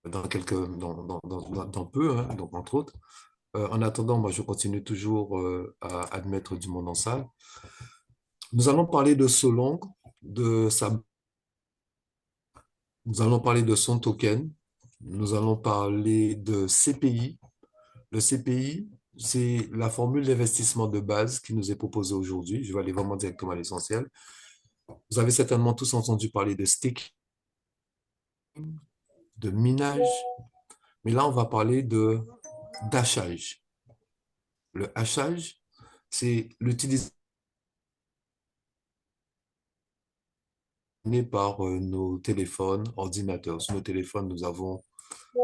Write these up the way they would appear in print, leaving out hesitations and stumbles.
dans peu, hein, donc entre autres. En attendant, moi, je continue toujours à admettre du monde en salle. Nous allons parler de Solong, de sa, nous allons parler de son token, nous allons parler de CPI. Le CPI, c'est la formule d'investissement de base qui nous est proposée aujourd'hui. Je vais aller vraiment directement à l'essentiel. Vous avez certainement tous entendu parler de staking, de minage, mais là, on va parler de d'hachage. Le hachage, c'est l'utilisation par nos téléphones, ordinateurs. Sur nos téléphones, nous avons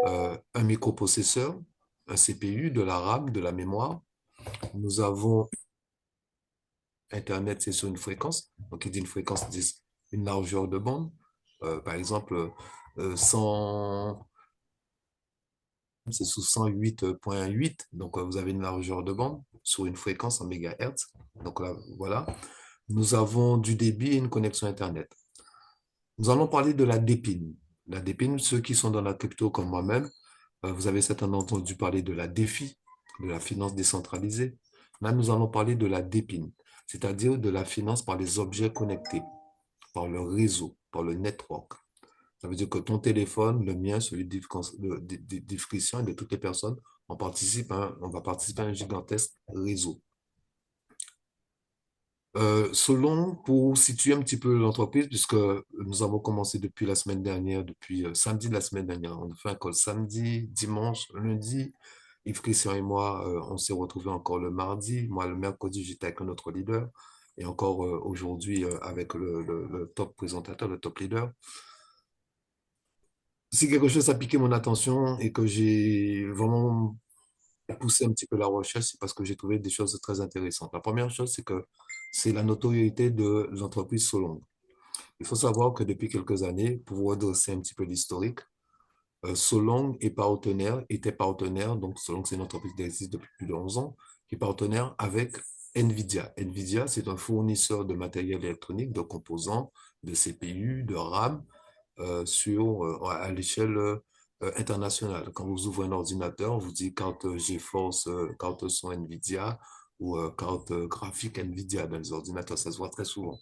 un microprocesseur, un CPU, de la RAM, de la mémoire. Nous avons Internet, c'est sur une fréquence. Donc, il dit une fréquence, dit une largeur de bande. Par exemple, 100, c'est sous 108.8. Donc, vous avez une largeur de bande sur une fréquence en mégahertz. Donc là, voilà. Nous avons du débit et une connexion Internet. Nous allons parler de la dépine. La dépine, ceux qui sont dans la crypto comme moi-même, vous avez certainement entendu parler de la DeFi, de la finance décentralisée. Là, nous allons parler de la dépine, c'est-à-dire de la finance par les objets connectés, par le réseau, par le network. Ça veut dire que ton téléphone, le mien, celui d'Yves Christian et de toutes les personnes, on va participer à un gigantesque réseau. Selon, pour situer un petit peu l'entreprise, puisque nous avons commencé depuis la semaine dernière, depuis samedi de la semaine dernière, on a fait un call samedi, dimanche, lundi. Yves Christian et moi, on s'est retrouvés encore le mardi. Moi, le mercredi, j'étais avec un autre leader. Et encore aujourd'hui, avec le top présentateur, le top leader. Si quelque chose a piqué mon attention et que j'ai vraiment poussé un petit peu la recherche, c'est parce que j'ai trouvé des choses très intéressantes. La première chose, c'est que c'est la notoriété de l'entreprise Solong. Il faut savoir que depuis quelques années, pour vous redresser un petit peu l'historique, Solong était partenaire, donc Solong, c'est une entreprise qui existe depuis plus de 11 ans, qui est partenaire avec NVIDIA. NVIDIA, c'est un fournisseur de matériel électronique, de composants, de CPU, de RAM, à l'échelle internationale. Quand vous ouvrez un ordinateur, on vous dit carte GeForce, carte son NVIDIA ou carte graphique NVIDIA dans les ordinateurs. Ça se voit très souvent.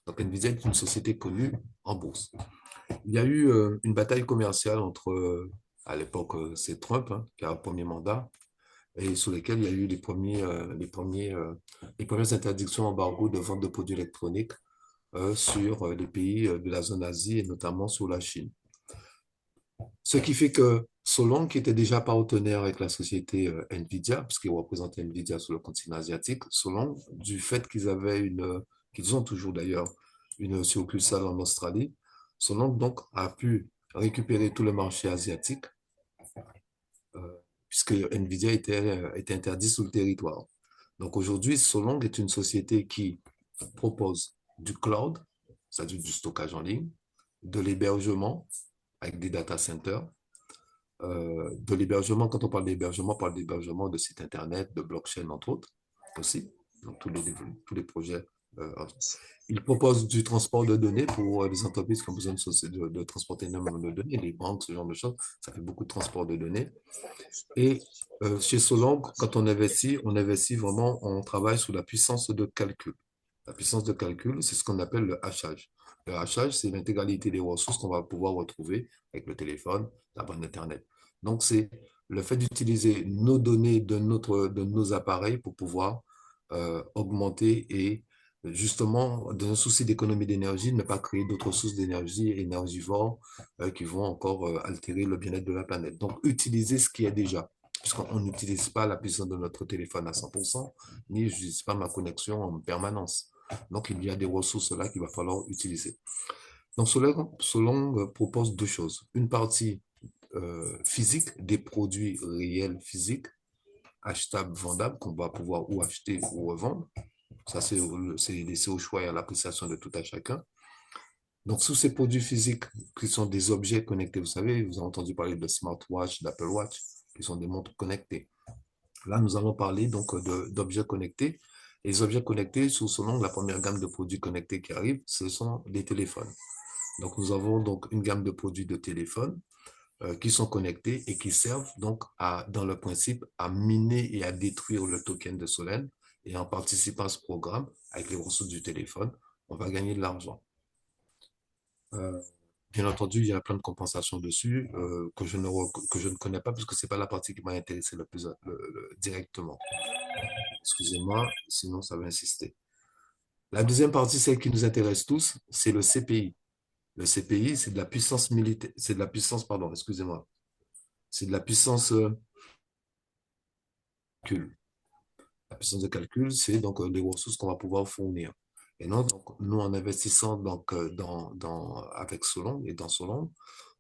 Donc, NVIDIA est une société connue en bourse. Il y a eu une bataille commerciale entre, à l'époque, c'est Trump hein, qui a le premier mandat, et sous lesquels il y a eu les premières interdictions embargo de vente de produits électroniques sur les pays de la zone Asie et notamment sur la Chine. Ce qui fait que Solon, qui était déjà partenaire avec la société Nvidia, puisqu'il représentait Nvidia sur le continent asiatique, Solon, du fait qu'ils ont toujours d'ailleurs une succursale en Australie, Solon donc a pu récupérer tout le marché asiatique, puisque Nvidia était interdit sur le territoire. Donc aujourd'hui, Solong est une société qui propose du cloud, c'est-à-dire du stockage en ligne, de l'hébergement avec des data centers, de l'hébergement, quand on parle d'hébergement, on parle d'hébergement de sites internet, de blockchain, entre autres, aussi, donc tous les projets. Euh, il propose du transport de données pour les entreprises qui ont besoin de transporter énormément de données, les banques, ce genre de choses. Ça fait beaucoup de transport de données. Et chez Solong, quand on investit vraiment, on travaille sur la puissance de calcul. La puissance de calcul, c'est ce qu'on appelle le hachage. Le hachage, c'est l'intégralité des ressources qu'on va pouvoir retrouver avec le téléphone, la bande Internet. Donc, c'est le fait d'utiliser nos données de nos appareils pour pouvoir augmenter et justement, dans un souci d'économie d'énergie, ne pas créer d'autres sources d'énergie énergivores qui vont encore altérer le bien-être de la planète. Donc, utiliser ce qui est déjà, puisqu'on n'utilise pas la puissance de notre téléphone à 100%, ni je n'utilise pas ma connexion en permanence. Donc, il y a des ressources là qu'il va falloir utiliser. Donc, Solong propose deux choses. Une partie physique, des produits réels physiques, achetables, vendables, qu'on va pouvoir ou acheter ou revendre. Ça, c'est laissé au choix et à l'appréciation de tout à chacun. Donc, sous ces produits physiques qui sont des objets connectés, vous savez, vous avez entendu parler de smartwatch, d'Apple Watch, qui sont des montres connectées. Là, nous allons parler donc d'objets connectés. Et les objets connectés, sous ce nom, la première gamme de produits connectés qui arrive, ce sont les téléphones. Donc, nous avons donc une gamme de produits de téléphones. qui sont connectés et qui servent donc dans le principe à miner et à détruire le token de Solène. Et en participant à ce programme, avec les ressources du téléphone, on va gagner de l'argent. Bien entendu, il y a plein de compensations dessus que je ne connais pas puisque ce n'est pas la partie qui m'a intéressé le plus directement. Excusez-moi, sinon ça va insister. La deuxième partie, celle qui nous intéresse tous, c'est le CPI. Le CPI, c'est de la puissance militaire, c'est de la puissance, pardon, excusez-moi, c'est de la puissance calcul. La puissance de calcul, c'est donc les ressources qu'on va pouvoir fournir. Et non, donc, nous, en investissant donc, avec Solon et dans Solon,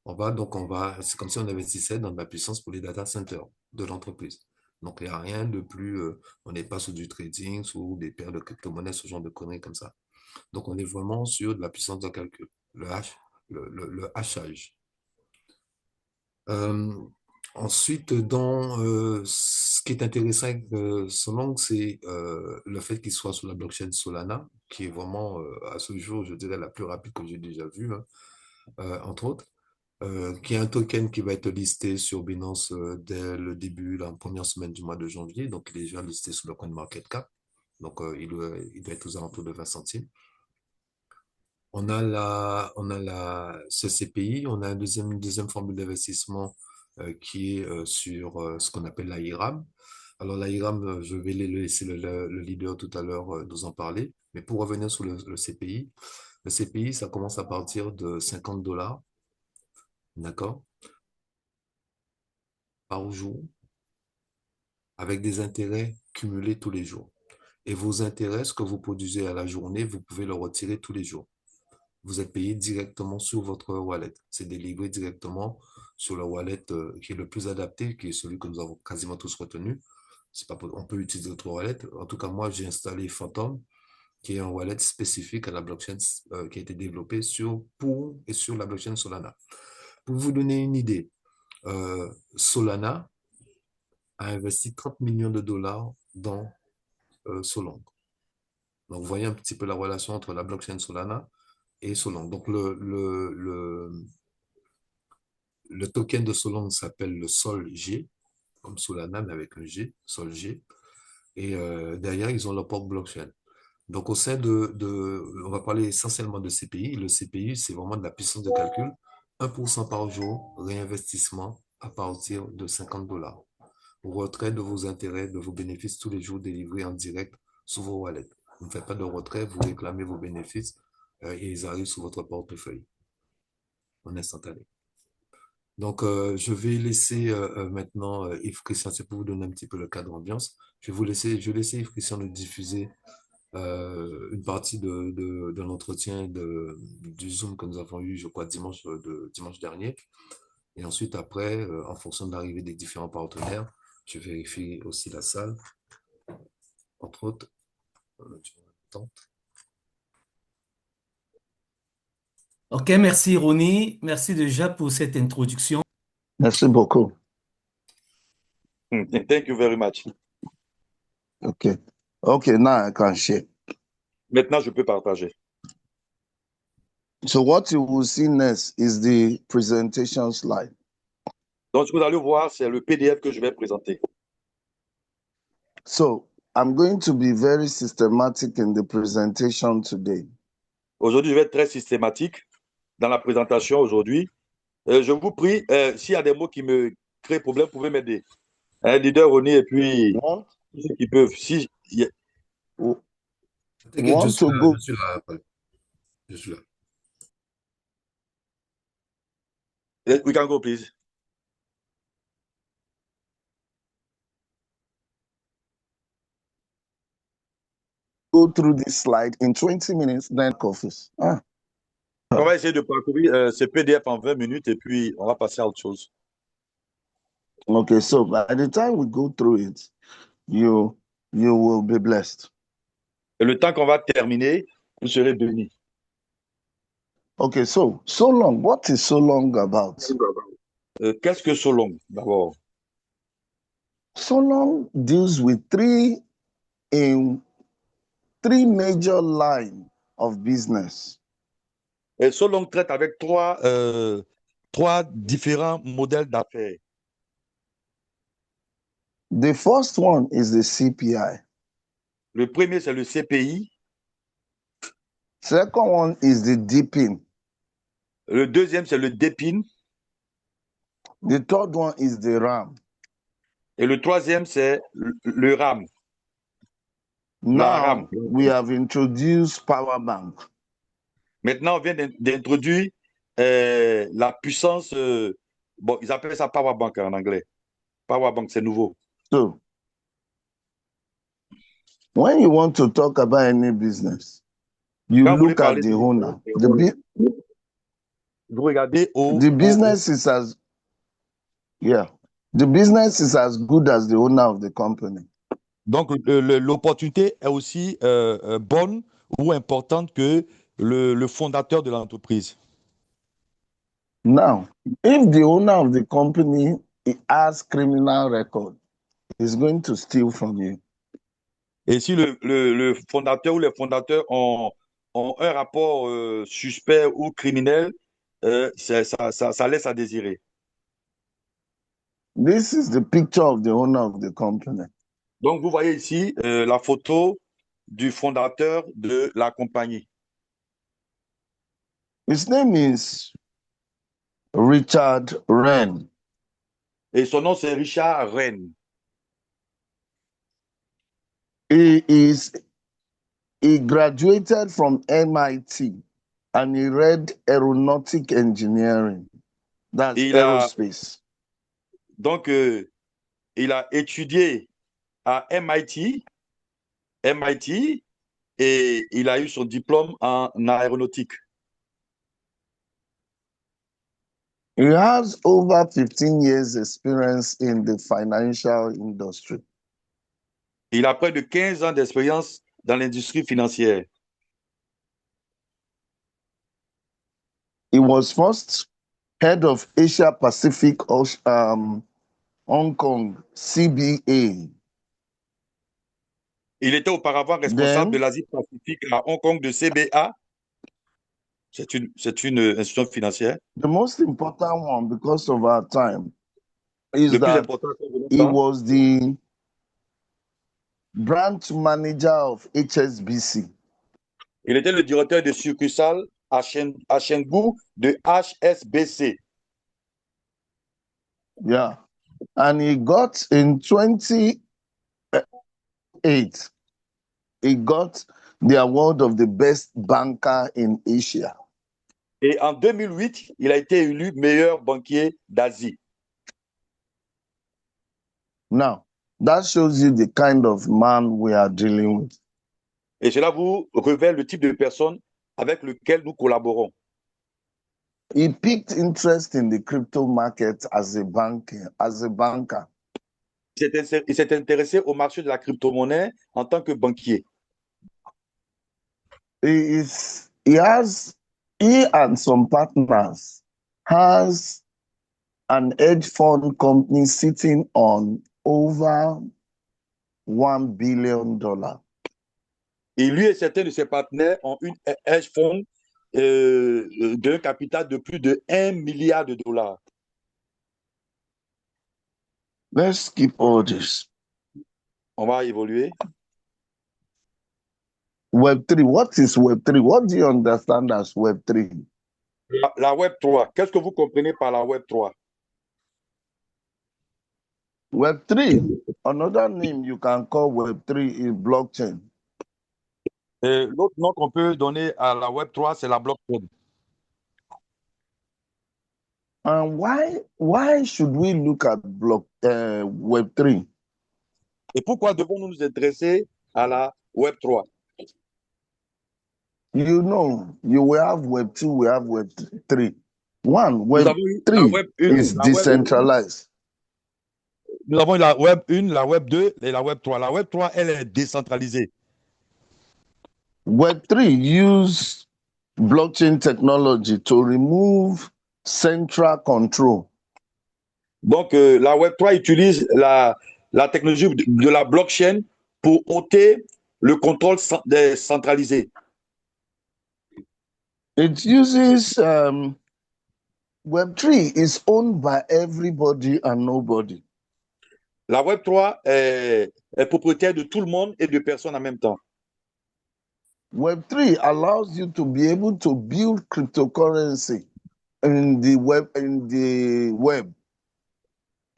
c'est comme si on investissait dans de la puissance pour les data centers de l'entreprise. Donc, il n'y a rien de plus, on n'est pas sur du trading, sur des paires de crypto-monnaies, ce genre de conneries comme ça. Donc, on est vraiment sur de la puissance de calcul, le hachage. Euh, Ensuite, ce qui est intéressant avec Solong, c'est le fait qu'il soit sur la blockchain Solana, qui est vraiment, à ce jour, je dirais, la plus rapide que j'ai déjà vue, hein, entre autres, qui est un token qui va être listé sur Binance dès le début, la première semaine du mois de janvier. Donc, il est déjà listé sur le CoinMarketCap. Donc, il doit être aux alentours de 20 centimes. Ce CPI, on a une deuxième formule d'investissement qui est sur ce qu'on appelle l'AIRAM. Alors, l'AIRAM, je vais laisser le leader tout à l'heure nous en parler. Mais pour revenir sur le CPI, ça commence à partir de 50 $, d'accord, par jour, avec des intérêts cumulés tous les jours. Et vos intérêts, ce que vous produisez à la journée, vous pouvez le retirer tous les jours. Vous êtes payé directement sur votre wallet. C'est délivré directement sur le wallet qui est le plus adapté, qui est celui que nous avons quasiment tous retenu. On peut utiliser d'autres wallets. En tout cas, moi, j'ai installé Phantom, qui est un wallet spécifique à la blockchain qui a été développé pour et sur la blockchain Solana. Pour vous donner une idée, Solana a investi 30 millions de dollars dans Solong. Donc, vous voyez un petit peu la relation entre la blockchain Solana et Solong. Donc, le token de Solong s'appelle le SolG, comme Solana, mais avec un G, SolG. Et derrière, ils ont leur propre blockchain. Donc, au sein on va parler essentiellement de CPI. Le CPI, c'est vraiment de la puissance de calcul. 1% par jour, réinvestissement à partir de 50 $. Retrait de vos intérêts, de vos bénéfices tous les jours délivrés en direct sur vos wallets. Vous ne faites pas de retrait, vous réclamez vos bénéfices et ils arrivent sur votre portefeuille en instantané. Donc, je vais laisser maintenant Yves Christian, c'est pour vous donner un petit peu le cadre ambiance. Je vais laisser Yves Christian nous diffuser une partie de l'entretien du Zoom que nous avons eu, je crois, dimanche dernier. Et ensuite, après, en fonction de l'arrivée des différents partenaires, je vérifie aussi la salle, entre autres. Ok, merci Ronnie. Merci déjà pour cette introduction. Merci beaucoup. Thank you very much. Okay. Okay, now I can share. Maintenant, je peux partager. So what you will see next is the presentation slide. Donc, ce que vous allez voir, c'est le PDF que je vais présenter. So I'm going to be very systematic in the presentation today. Aujourd'hui, je vais être très systématique dans la présentation aujourd'hui. Je vous prie, s'il y a des mots qui me créent problème, vous pouvez m'aider. Leader Ronnie et puis tous ceux qui peuvent. Si, T'inquiète, want to go je suis là, Paul. Je suis là. we can go, please. go through this slide in 20 minutes, then office. On va essayer de parcourir ce PDF en 20 minutes et puis on va passer à autre chose. Okay, so by the time we go through it, you will be blessed. Et le temps qu'on va terminer, vous serez bénis. Okay, so long. What is so long about? Qu'est-ce que Solong, d'abord? So long deals with three major lines of business. Et Solong traite avec trois trois différents modèles d'affaires. The first one is the CPI. Le premier, c'est le CPI. Second one is the DPIN. Le deuxième, c'est le DPIN. The third one is the RAM. Et le troisième, c'est le RAM. La RAM. Now we have introduced power bank. Maintenant, on vient d'introduire la puissance. Bon, ils appellent ça Power Bank en anglais. Power Bank, c'est nouveau. So when you want to talk about any business, you Quand vous voulez look at parler the de owner. vous regardez The business is as the business is as good as the owner of the company. Donc, l'opportunité est aussi bonne ou importante que le fondateur de l'entreprise. Now, if the owner of the company has criminal record, he's going to steal from you. Et si le fondateur ou les fondateurs ont un rapport suspect ou criminel, ça laisse à désirer. This is the picture of the owner of the company. Donc, vous voyez ici la photo du fondateur de la compagnie. His name is Richard Wren. Et son nom, c'est Richard Wren. He graduated from MIT and he read aeronautic engineering. That's aerospace. Donc, il a étudié à MIT et il a eu son diplôme en aéronautique. He has over 15 years experience in the financial industry. Il a près de 15 ans d'expérience dans l'industrie financière. He was first head of Asia Pacific Hong Kong, CBA. Il était auparavant responsable de l'Asie-Pacifique à Hong Kong de CBA. C'est une institution financière. The most important one, because of our time, is that he was the branch manager of HSBC. Il était le directeur de succursale à Chengdu de HSBC. Yeah. And he got in 2008, he got the award of the best banker in Asia. Et en 2008, il a été élu meilleur banquier d'Asie. Now, that shows you the kind of man we are dealing with. Et cela vous révèle le type de personne avec lequel nous collaborons. He picked interest in the crypto market as a banker. Il s'est intéressé au marché de la crypto-monnaie en tant que banquier. He and some partners has an hedge fund company sitting on over $1 billion. Et lui et certains de ses partenaires ont une hedge fund d'un capital de plus de $1 milliard. Let's skip all this. On va évoluer. Web3. What is Web3? What do you understand as Web3? La Web3. Qu'est-ce que vous comprenez par la Web3? Web3, another name you can call Web3 is blockchain. L'autre nom qu'on peut donner à la Web3, c'est la blockchain. And why should we look at Web3? Et pourquoi devons-nous nous intéresser à la Web3? You know, you will have Web2, we have Web3. Web3 is decentralized. Nous avons la Web 1, la Web 2 et la Web 3. La Web 3, elle est décentralisée. Web3 use blockchain technology to remove central control. Donc, la Web 3 utilise la technologie de la blockchain pour ôter le contrôle centralisé. It uses Web3 is owned by everybody and nobody. La Web 3 est propriétaire de tout le monde et de personnes en même temps. Web3 allows you to be able to build cryptocurrency in the web.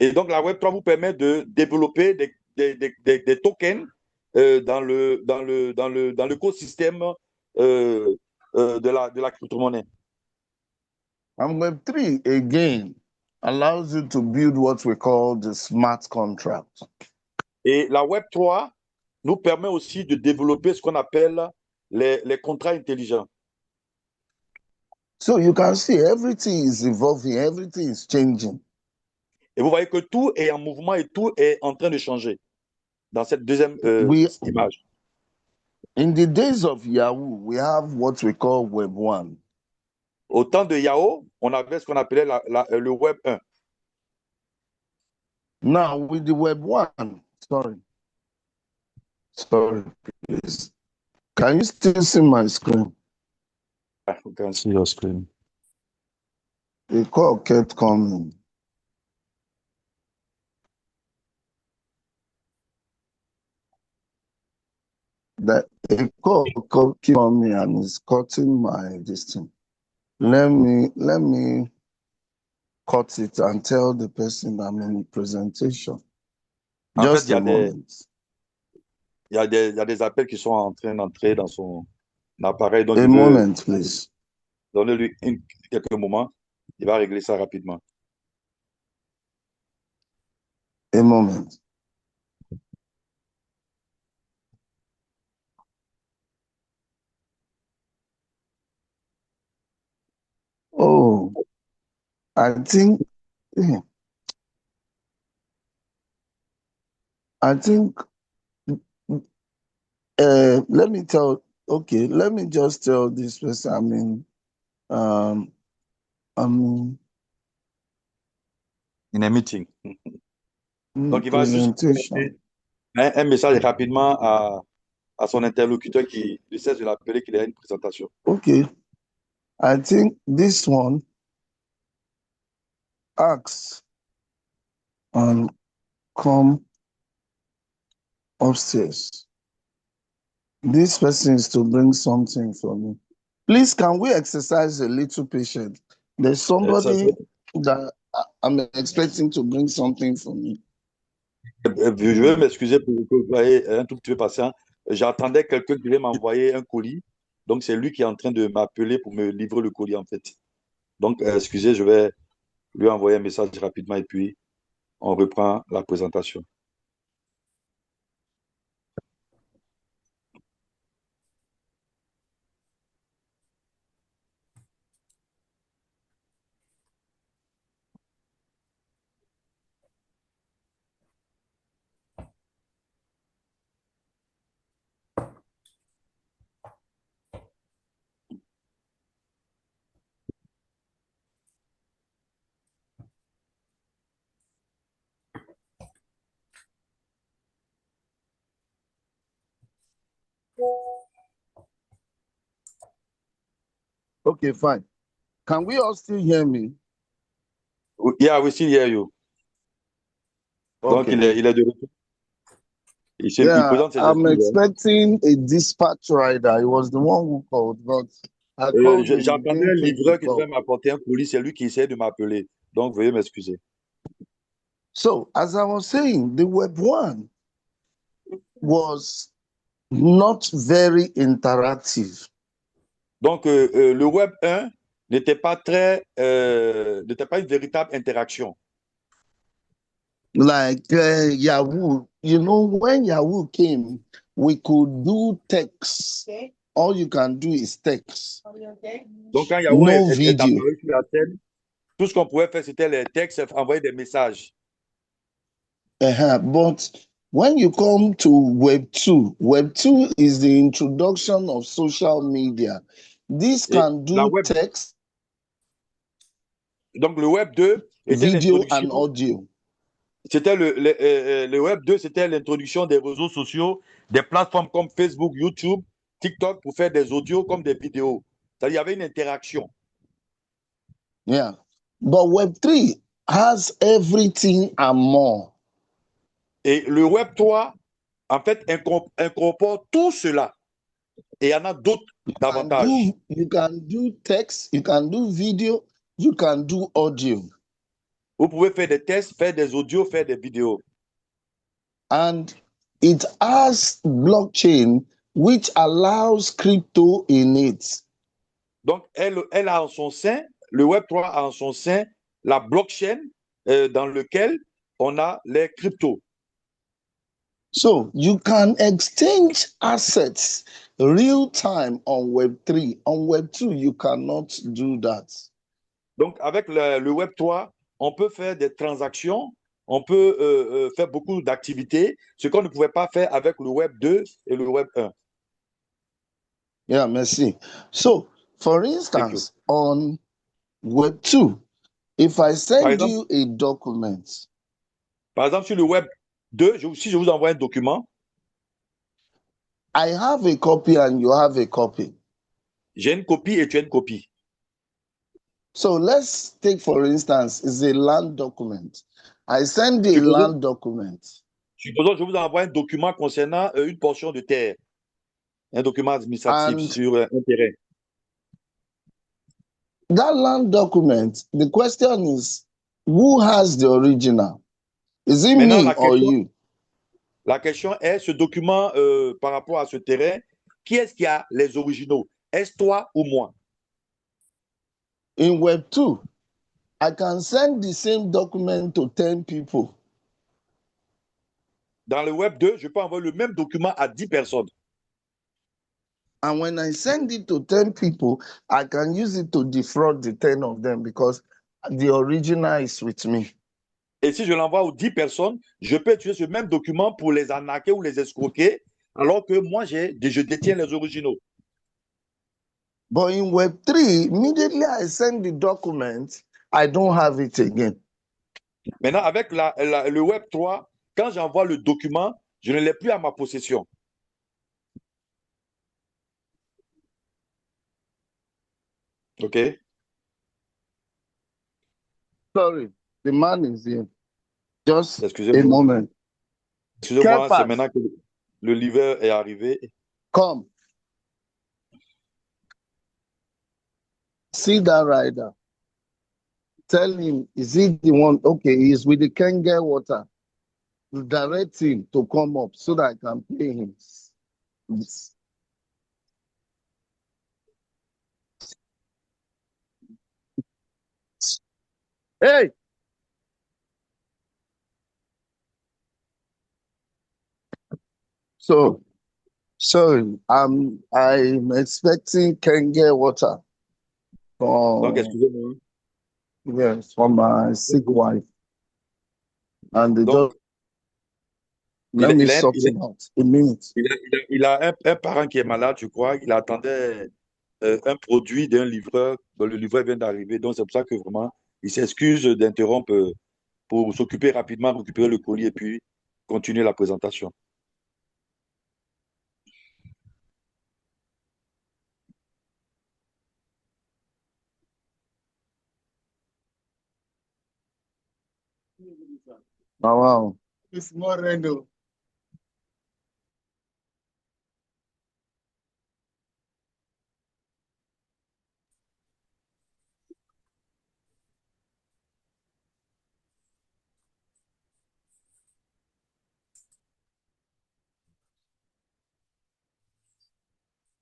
Et donc, la Web 3 vous permet de développer des tokens dans l'écosystème de la crypto-monnaie. And Web3, again, allows you to build what we call the smart contract. Et la Web 3 nous permet aussi de développer ce qu'on appelle les contrats intelligents. So you can see everything is evolving, everything is changing. Et vous voyez que tout est en mouvement et tout est en train de changer dans cette deuxième image. In the days of Yahoo, we have what we call Web 1. Au temps de Yahoo, on avait ce qu'on appelait le Web 1. Now, with the Web 1, sorry, please. Can you still see my screen? I can see your screen. The call kept coming. That a call keep on me and is cutting my distance. Let me cut it and tell the person I'm in presentation. Just a moment. Il y a des appels qui sont en train d'entrer dans son appareil. Donc a moment, please. Donnez-lui quelques moments. Il va régler ça rapidement. A moment. Oh, I think let me just tell this person, in a meeting. Donc, il va juste un message rapidement à son interlocuteur qui essaie de l'appeler qu'il a une présentation. Okay. I think this one asks and come upstairs. This person is to bring something for me. Please, can we exercise a little patience? There's somebody that I'm expecting to bring something for me. Je veux m'excuser pour que vous soyez un tout petit peu patient. J'attendais quelqu'un qui voulait m'envoyer un colis. Donc, c'est lui qui est en train de m'appeler pour me livrer le colis, en fait. Donc, excusez, je vais lui envoyer un message rapidement et puis on reprend la présentation. Okay, fine. Can we all still hear me? Yeah, we still hear you. Okay. Donc, il est de retour. I'm expecting a dispatch rider. It was the one who called, but j'attendais un livreur qui devait m'apporter un colis. C'est lui qui essayait de m'appeler. Donc, veuillez m'excuser. So, as I was saying, the Web 1 was not very interactive. Donc, le Web 1 n'était pas une véritable interaction. Like Yahoo, when Yahoo came, we could do text. Okay. All you can do is text. Donc, quand Yahoo est apparu sur la scène, tout ce qu'on pouvait faire, c'était les textes, envoyer des messages. But when you come to Web 2 is the introduction of social media. This can do text. Donc, le Web 2 était video and audio. C'était le Web 2, c'était l'introduction des réseaux sociaux, des plateformes comme Facebook, YouTube, TikTok pour faire des audios comme des vidéos. C'est-à-dire, il y avait une interaction. Yeah. But Web3 has everything and more. Et le Web 3, en fait, incorpore tout cela. Et il y en a d'autres davantage. You can do text, you can do video, you can do audio. Vous pouvez faire des tests, faire des audios, faire des vidéos. And it has blockchain which allows crypto in it. Donc, elle a en son sein, le Web3 a en son sein la blockchain dans lequel on a les cryptos. So you can exchange assets real time on Web3. On Web2, you cannot do that. Donc, avec le Web3, on peut faire des transactions, on peut faire beaucoup d'activités, ce qu'on ne pouvait pas faire avec le Web2 et le Web1. Yeah, merci. So, for instance, on Web2, if I send you a document. Par exemple, sur le Web2, si je vous envoie un document, I have a copy and you have a copy. J'ai une copie et tu as une copie. So let's take, for instance, it's a land document. I send a land document. Supposons que je vous envoie un document concernant une portion de terre, un document administratif sur un terrain. That land document, the question is, who has the original? Is it me or you? La question est, ce document par rapport à ce terrain, qui est-ce qui a les originaux? Est-ce toi ou moi? In Web2, I can send the same document to 10 people. Dans le Web2, je peux envoyer le même document à 10 personnes. And when I send it to 10 people, I can use it to defraud the 10 of them because the original is with me. Et si je l'envoie aux 10 personnes, je peux utiliser ce même document pour les arnaquer ou les escroquer, alors que moi, je détiens les originaux. But in Web3, immediately I send the document, I don't have it again. Maintenant, avec le Web3, quand j'envoie le document, je ne l'ai plus à ma possession. OK? Sorry, the man is here. Just Excusez-moi. a moment. Excusez-moi, c'est maintenant que le livreur est arrivé. Come. See that rider. Tell him, is he the one? Okay, he's with the Kenge water. Direct him to come up so that I can pay him. Yes. Hey! So, sorry, I'm expecting Kenge water. Donc, excusez-moi. Yes, for my sick wife. And they Donc, just let me sort it out. A minute. Il a un parent qui est malade, je crois. Il attendait un produit d'un livreur. Le livreur vient d'arriver. Donc, c'est pour ça que vraiment, il s'excuse d'interrompre pour s'occuper rapidement, récupérer le colis et puis continuer la présentation. Oh, wow. It's more random.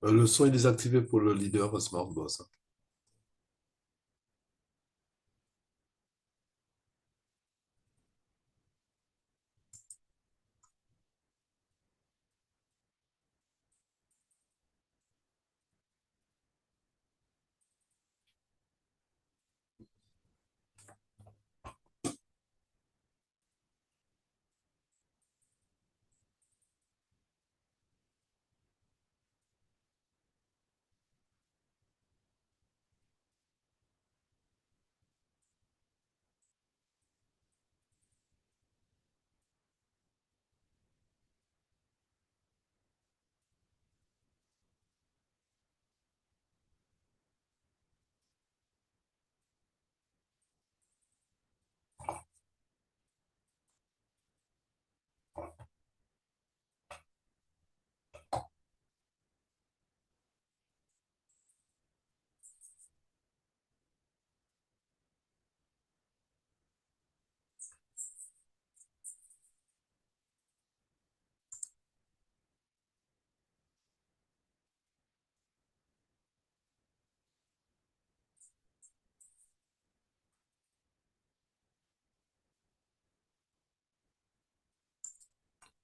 Le son est désactivé pour le leader Smart Boss.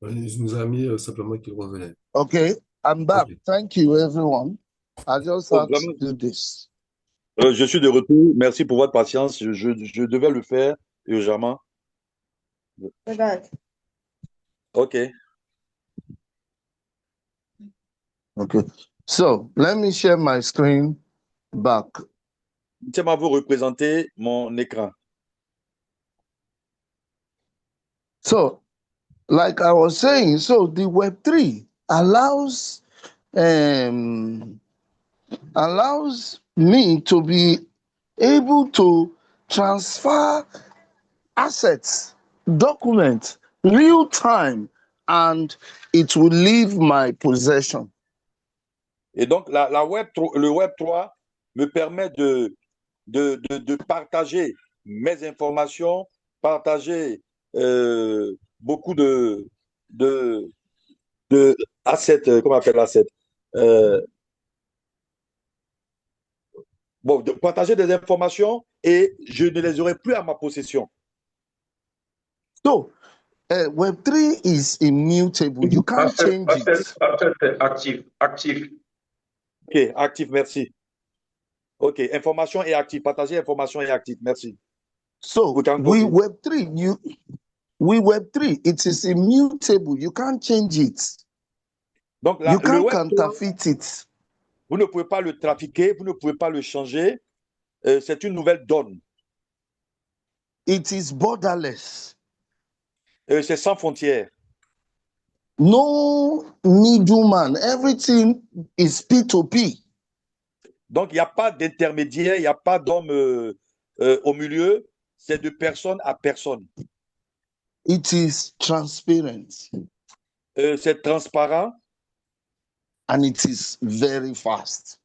Il nous a mis simplement qu'il revenait. Okay, I'm back. Ok. Thank you, everyone. I just Oh, had to vraiment, do this. je suis de retour. Merci pour votre patience. Je devais le faire urgemment. OK. Okay. So let me share my screen back. Tiens-moi vous représenter mon écran. So, like I was saying, so the Web3 um, allows me to be able to transfer assets, documents, real time, and it will leave my possession. Et donc, le Web3 me permet de partager mes informations, partager beaucoup de, de assets, comment on appelle assets? Euh, bon, de partager des informations et je ne les aurai plus à ma possession. So, Web3 is immutable. You can't change it. Actif. OK, actif, merci. OK, information et actif. Partager information et actif, merci. So, We can we go. Web3, it is immutable. You can't change it. Donc, You le can't Web3, counterfeit it. vous ne pouvez pas le trafiquer, vous ne pouvez pas le changer. C'est une nouvelle donne. It is borderless. C'est sans frontières. No middleman. Everything is P2P. Donc, il n'y a pas d'intermédiaire, il n'y a pas d'homme au milieu. C'est de personne à personne. It is transparent. C'est transparent And it is very fast.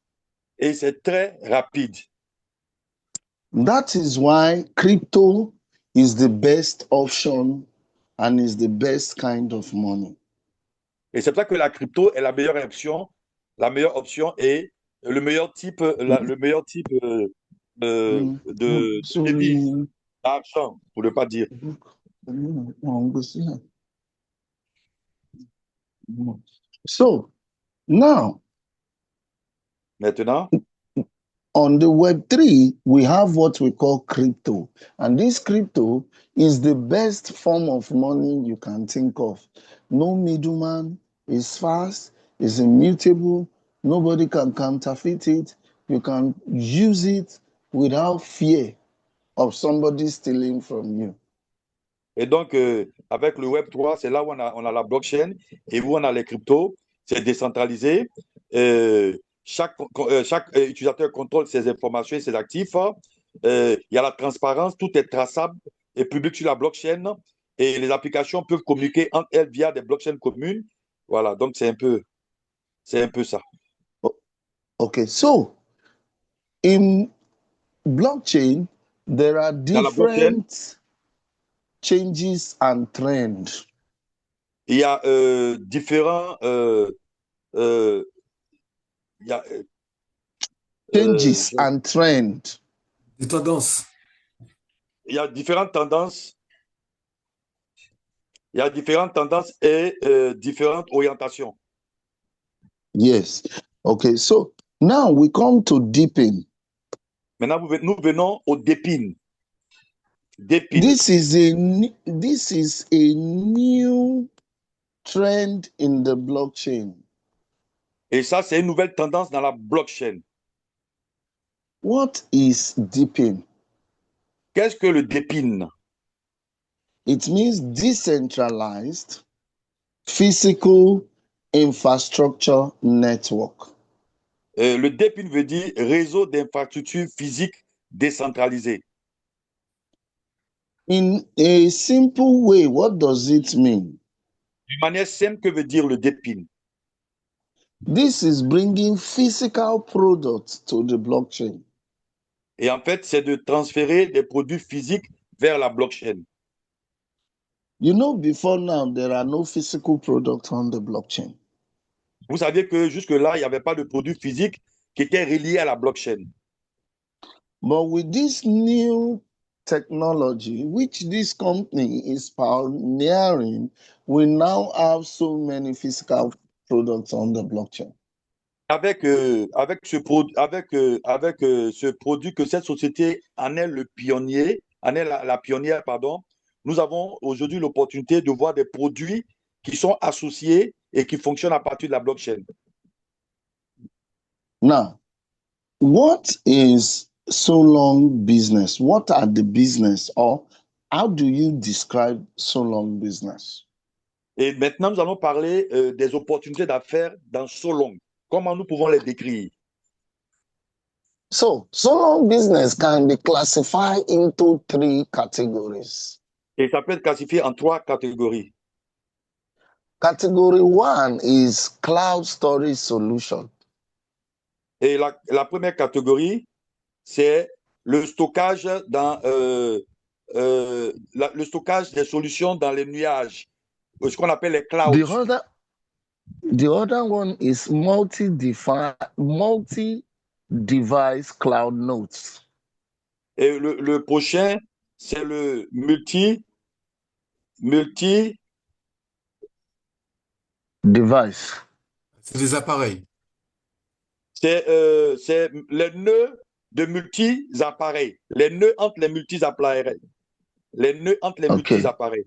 et c'est très rapide. That is why crypto is the best option and is the best kind of money. Et c'est pour ça que la crypto est la meilleure option et le meilleur type, de devise, d'argent, pour ne pas dire. So now, Maintenant, on the Web3, we have what we call crypto. And this crypto is the best form of money you can think of. No middleman, it's fast, it's immutable, nobody can counterfeit it. You can use it without fear of somebody stealing from you. et donc, avec le Web3, c'est là où on a la blockchain et où on a les cryptos. C'est décentralisé. Chaque utilisateur contrôle ses informations et ses actifs. Il y a la transparence, tout est traçable et public sur la blockchain. Et les applications peuvent communiquer entre elles via des blockchains communes. Voilà, donc c'est un peu ça. Okay, so in blockchain, there are Dans la blockchain, different changes and trends. il y a différents il y a, Changes and trends. Des tendances. il y a différentes tendances. Il y a différentes tendances et différentes orientations. Yes. Okay, so now we come to deepen. Maintenant, nous venons au dépine. Dépine. This is a new trend in the blockchain. Et ça, c'est une nouvelle tendance dans la blockchain. What is deepen? Qu'est-ce que le dépine? It means decentralized physical infrastructure network. Le dépine veut dire réseau d'infrastructures physiques décentralisées. In a simple way, what does it mean? D'une manière simple, que veut dire le dépine? This is bringing physical products to the blockchain. Et en fait, c'est de transférer des produits physiques vers la blockchain. You know, before now, there are no physical products on the blockchain. Vous savez que jusque-là, il n'y avait pas de produits physiques qui étaient reliés à la blockchain. But with this new technology, which this company is pioneering, we now have so many physical products on the blockchain. Avec, ce produit que cette société en est le pionnier, en est la pionnière, pardon, nous avons aujourd'hui l'opportunité de voir des produits qui sont associés et qui fonctionnent à partir de la blockchain. Now, what is Solong business? What are the business, or how do you describe Solong business? Et maintenant, nous allons parler des opportunités d'affaires dans Solong. Comment nous pouvons les décrire? So, Solong business can be classified into 3 categories. Et ça peut être classifié en 3 catégories. Category 1 is cloud storage solution. Et la première catégorie, c'est le stockage le stockage des solutions dans les nuages, ce qu'on appelle les clouds. The other one is multi-device cloud nodes. Et le prochain, c'est le device. C'est des appareils. C'est les nœuds de multi-appareils. Les nœuds entre les multi-appareils. Les nœuds entre les multi-appareils.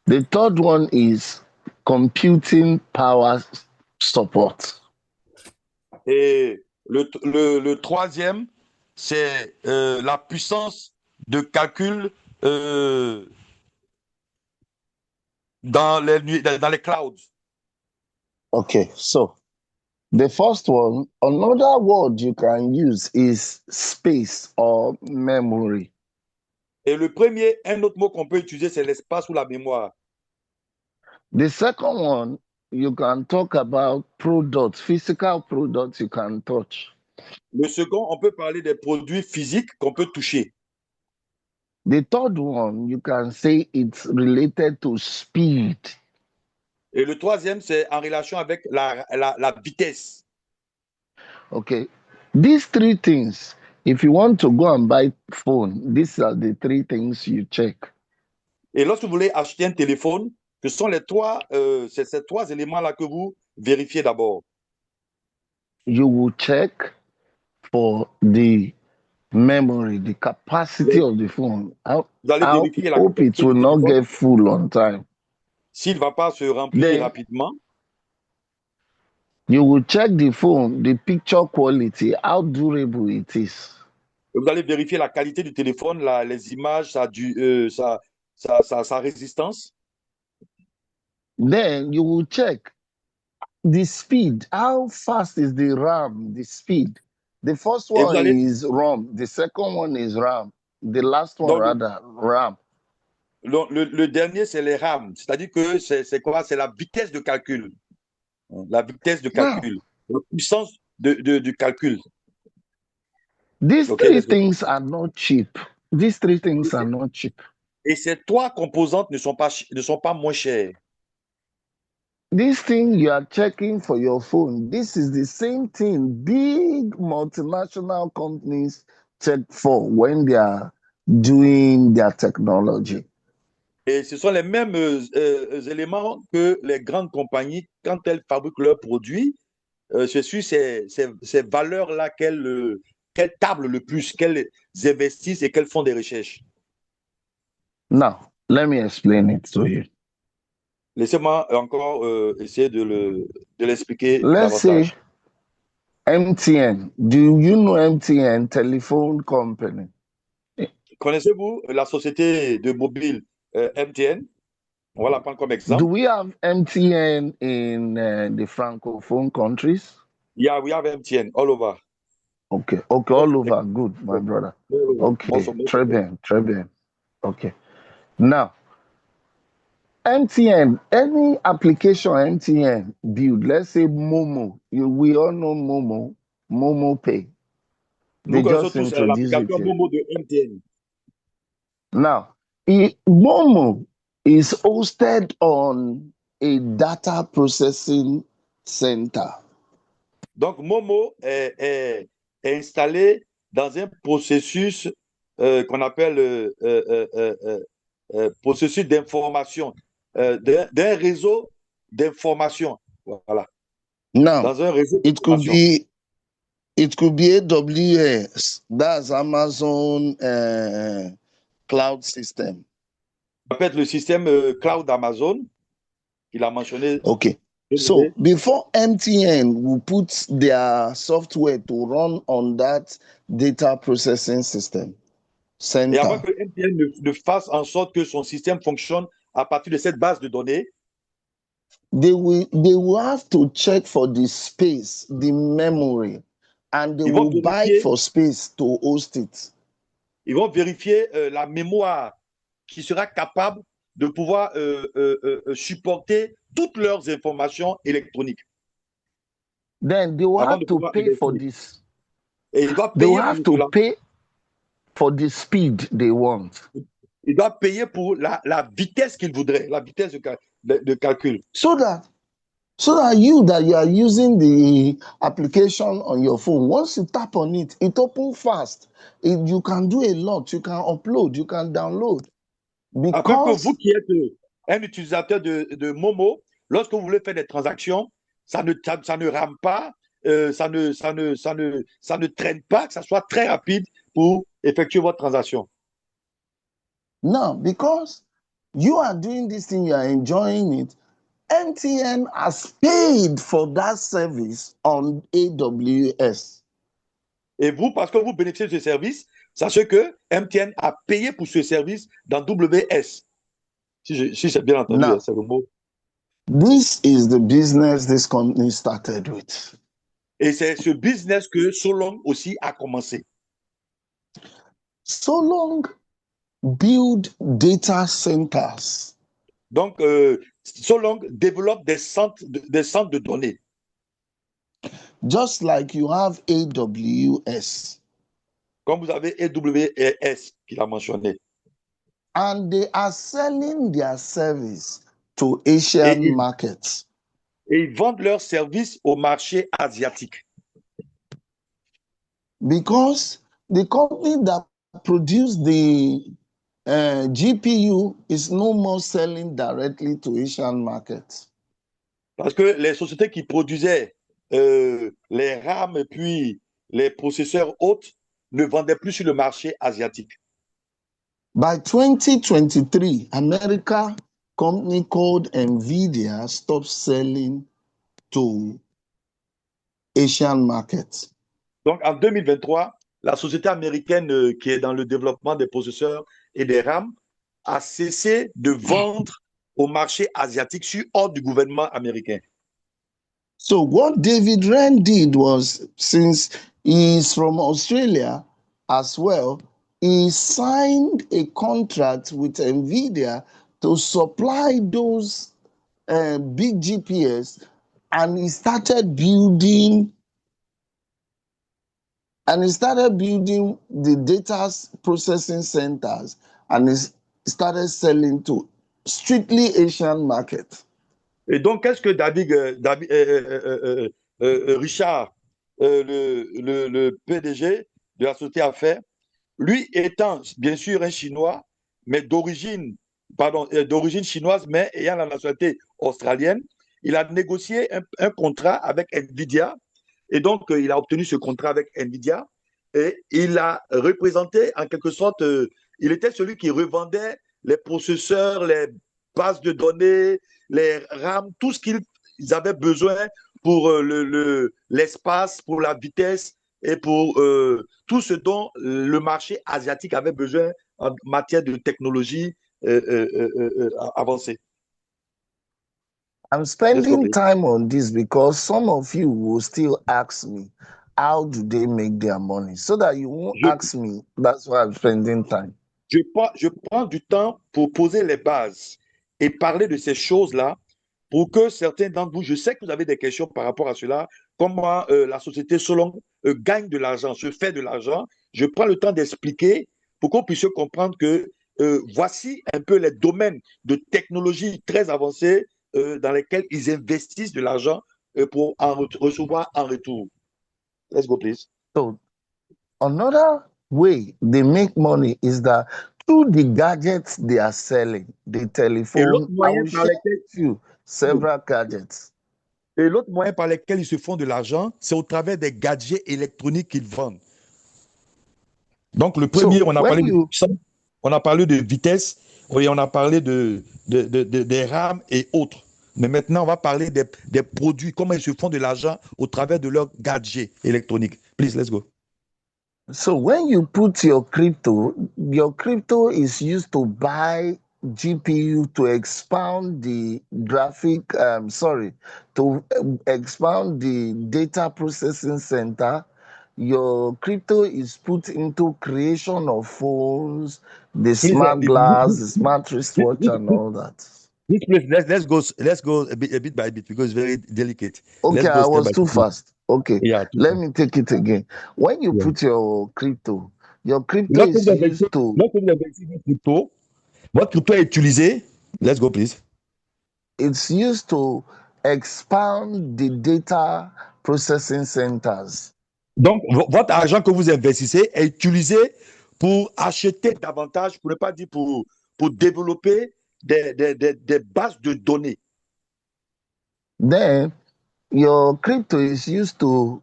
The third one is computing power support. Et le troisième, c'est la puissance de calcul dans les clouds. Okay, so the first one, another word you can use is space or memory. Et le premier, un autre mot qu'on peut utiliser, c'est l'espace ou la mémoire. The second one, you can talk about products, physical products you can touch. Le second, on peut parler des produits physiques qu'on peut toucher. The third one, you can say it's related to speed. Et le troisième, c'est en relation avec la vitesse. Okay. These 3 things, if you want to go and buy phone, these are the 3 things you check. Et lorsque vous voulez acheter un téléphone, ce sont ces 3 éléments-là que vous vérifiez d'abord. You will check for the memory, the capacity of the phone. Vous allez vérifier la hope it will not get full on time. S'il ne va pas se remplir rapidement. You will check the phone, the picture quality, how durable it is. Vous allez vérifier la qualité du téléphone, les images, sa résistance. Then you will check the speed. How fast is the RAM, the speed? The first one is ROM. The second one is RAM. The last one, RAM. Le dernier, c'est les RAM. C'est-à-dire que c'est quoi? C'est la vitesse de calcul. La vitesse de calcul. La puissance du calcul. These 3 things are not cheap. These 3 things are not cheap. Et ces 3 composantes ne sont pas moins chères. This thing you are checking for your phone, this is the same thing big multinational companies check for when they are doing their technology. Et ce sont les mêmes éléments que les grandes compagnies, quand elles fabriquent leurs produits, c'est sur ces valeurs-là qu'elles tablent le plus, qu'elles investissent et qu'elles font des recherches. Now, let me explain it to you. Laissez-moi encore essayer de l'expliquer davantage. Say MTN. Do you know MTN, telephone company? Connaissez-vous la société de mobile MTN? On va la prendre comme exemple. Do we have MTN in the Francophone countries? Yeah, we have MTN all over. Okay, all over. Good, my brother. Okay, très bien. Okay. Now, MTN, any application MTN build, let's say Momo, we all know Momo Pay. Nous connaissons tous l'application Momo de MTN. Now, Momo is hosted on a data processing center. Donc, Momo est installé dans un processus qu'on appelle processus d'information, d'un réseau d'information. Voilà. Now, Dans un réseau it could d'information. be it could be AWS, that's Amazon cloud system. Ça peut être le système cloud Amazon, qu'il a mentionné. Okay. So before MTN will put their software to run on that data processing system Et avant center, que MTN ne fasse en sorte que son système fonctionne à partir de cette base de données, they will have to check for the space, the memory, and they ils vont will buy vérifier, for space to host it. ils vont vérifier la mémoire qui sera capable de pouvoir supporter toutes leurs informations électroniques Then they will avant have de to pouvoir pay for investir. this. Et ils doivent They will payer have pour to cela. pay for the speed they want. Ils doivent payer pour la vitesse qu'ils voudraient, la vitesse de calcul. So that you are using the application on your phone, once you tap on it, it opens fast. You can do a lot. You can upload, you can download. Afin que vous Because qui êtes un utilisateur de Momo, lorsque vous voulez faire des transactions, ça ne rame pas, ça ne traîne pas, que ça soit très rapide pour effectuer votre transaction. now, because you are doing this thing, you are enjoying it, MTN has paid for that service on AWS. Et vous, parce que vous bénéficiez de ce service, sachez que MTN a payé pour ce service dans WS. Si j'ai bien entendu, Now, c'est le mot. this is the business this company started with. Et c'est ce business que Solong aussi a commencé. Solong build data centers. Donc, Solong développe des centres de données. Just like you have AWS. Comme vous avez AWS qu'il a mentionné. And they are selling their service to Asian markets. Et ils vendent leurs services au marché asiatique. Because the company that produced the GPU is no more selling directly to Asian markets. Parce que les sociétés qui produisaient les RAM et puis les processeurs hautes ne vendaient plus sur le marché asiatique. By 2023, America company called Nvidia stopped selling to Asian markets. Donc, en 2023, la société américaine qui est dans le développement des processeurs et des RAM a cessé de vendre au marché asiatique sur ordre du gouvernement américain. So what David Wren did was, since he is from Australia as well, he signed a contract with Nvidia to supply those big GPS, and he started building the data processing centers, and he started selling to strictly Asian markets. Et donc, qu'est-ce que Richard, le PDG de la société, a fait? Lui étant bien sûr un Chinois, mais d'origine chinoise, mais ayant la nationalité australienne, il a négocié un contrat avec Nvidia. Et donc, il a obtenu ce contrat avec Nvidia. Et il a représenté, en quelque sorte, il était celui qui revendait les processeurs, les bases de données, les RAM, tout ce qu'ils avaient besoin pour l'espace, pour la vitesse et pour tout ce dont le marché asiatique avait besoin en matière de technologie avancée. I'm spending time on this because some of you will still ask me, how do they make their money? So that you won't ask me, that's why I'm spending time. Je prends du temps pour poser les bases et parler de ces choses-là pour que certains d'entre vous, je sais que vous avez des questions par rapport à cela, comment la société Solong gagne de l'argent, se fait de l'argent. Je prends le temps d'expliquer pour qu'on puisse comprendre que voici un peu les domaines de technologie très avancés dans lesquels ils investissent de l'argent pour en recevoir en retour. Let's go, please. So, another way they make money is that through the gadgets they are selling, the Et l'autre telephone. I moyen will par share lequel, with you several gadgets. et l'autre moyen par lequel ils se font de l'argent, c'est au travers des gadgets électroniques qu'ils vendent. Donc, le premier, So on a when parlé de you puissance, on a parlé de vitesse, oui, on a parlé des RAM et autres. Mais maintenant, on va parler des produits, comment ils se font de l'argent au travers de leurs gadgets électroniques. Please, let's go. So when you put your crypto is used to buy GPU to expand the expand the data processing center. Your crypto is put into creation of phones, the Please, smart glass, the smart wristwatch, and all that. please, let's go a bit by bit because it's very delicate. Okay, Let's go I step was by too step. fast. Okay, Yeah, let me take it again. When you yeah. put your crypto Lorsque is vous investissez, used to lorsque vous investissez votre crypto est utilisé. Let's go, please. it's used to expand the data processing centers. Donc, votre argent que vous investissez est utilisé pour acheter davantage, pour ne pas dire pour développer des bases de données. Then your crypto is used to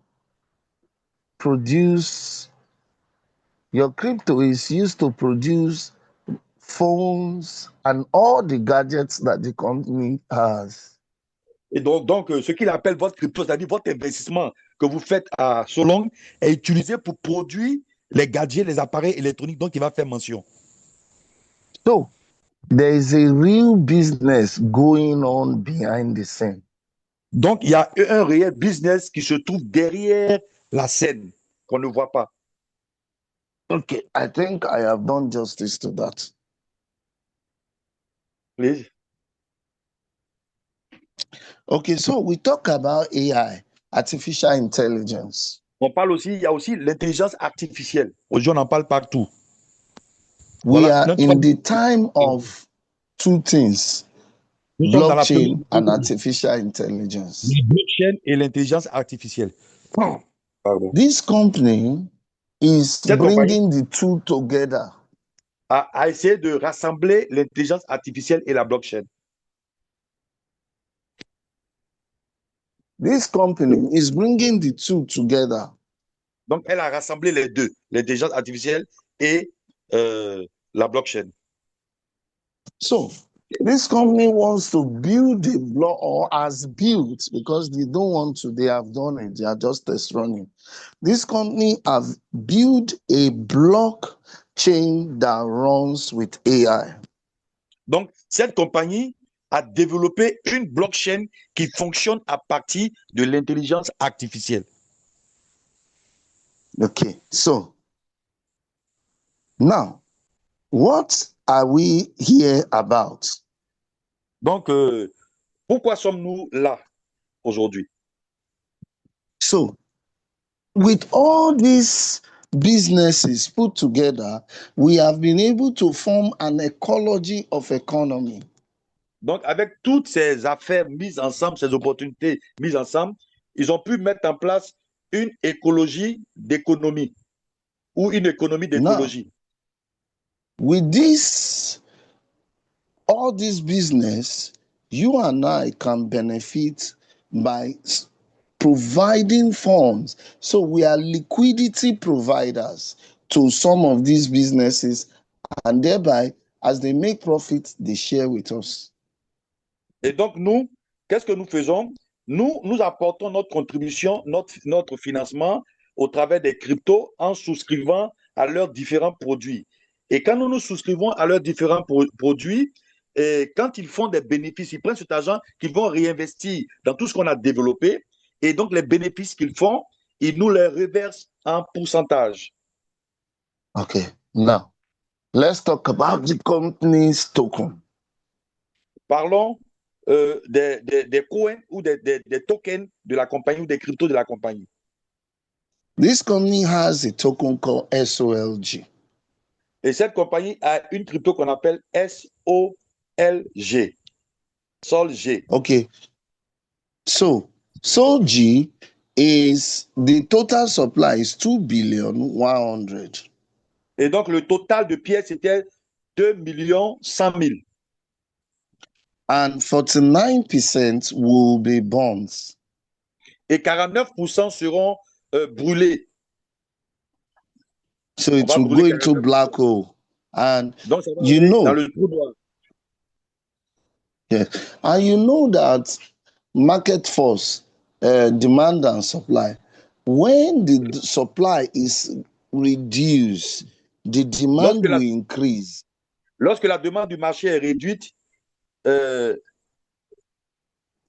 produce phones and all the gadgets that the company has. Et donc ce qu'il appelle votre crypto, c'est-à-dire votre investissement que vous faites à Solong, est utilisé pour produire les gadgets, les appareils électroniques dont il va faire mention. So there is a real business going on behind the scene. Donc, il y a un réel business qui se trouve derrière la scène qu'on ne voit pas. Okay, I think I have done justice to that. Please. Okay, so we talk about AI, artificial intelligence. On parle aussi, il y a aussi l'intelligence artificielle. Aujourd'hui, on en parle partout. We Voilà, are in the time of two things, nous sommes dans la blockchain and période artificial intelligence. de blockchain et l'intelligence artificielle. Pardon. This company is Cette compagnie bringing the two together. a essayé de rassembler l'intelligence artificielle et la blockchain. This company is bringing the two together. Donc, elle a rassemblé les deux, l'intelligence artificielle et la blockchain. So this company wants to build a block or has built because they don't want to, they have done it, they are just test running. This company have built a blockchain that runs with AI. Donc, cette compagnie a développé une blockchain qui fonctionne à partir de l'intelligence artificielle. Okay, so now what are we here about? Donc, pourquoi sommes-nous là aujourd'hui? So, with all these businesses put together, we have been able to form an ecology of economy. Donc, avec toutes ces affaires mises ensemble, ces opportunités mises ensemble, ils ont pu mettre en place une écologie d'économie ou une économie d'écologie. With this, all this business, you and I can benefit by providing funds. So we are liquidity providers to some of these businesses, and thereby, as they make profit, they share with us. Et donc, nous, qu'est-ce que nous faisons? Nous apportons notre contribution, notre financement au travers des cryptos en souscrivant à leurs différents produits. Et quand nous souscrivons à leurs différents produits, et quand ils font des bénéfices, ils prennent cet argent qu'ils vont réinvestir dans tout ce qu'on a développé. Et donc, les bénéfices qu'ils font, ils nous les reversent en pourcentage. Okay, now, let's talk about the company's token. Parlons des coins ou des tokens de la compagnie ou des cryptos de la compagnie. This company has a token called SOLG. Et cette compagnie a une crypto qu'on appelle SOLG. SOLG. Okay. So, SOLG is the total supply is 2,100,000,000. Et donc, le total de pièces était 2 100 000. And 49% will be bonds. Et 49% seront brûlés. So On it va will go brûler into 49%. black hole. And Donc, ça va you aller dans know, le trou noir. yeah, and you know that market force, demand and supply, when the supply is reduced, the demand will increase. Lorsque la demande du marché est réduite,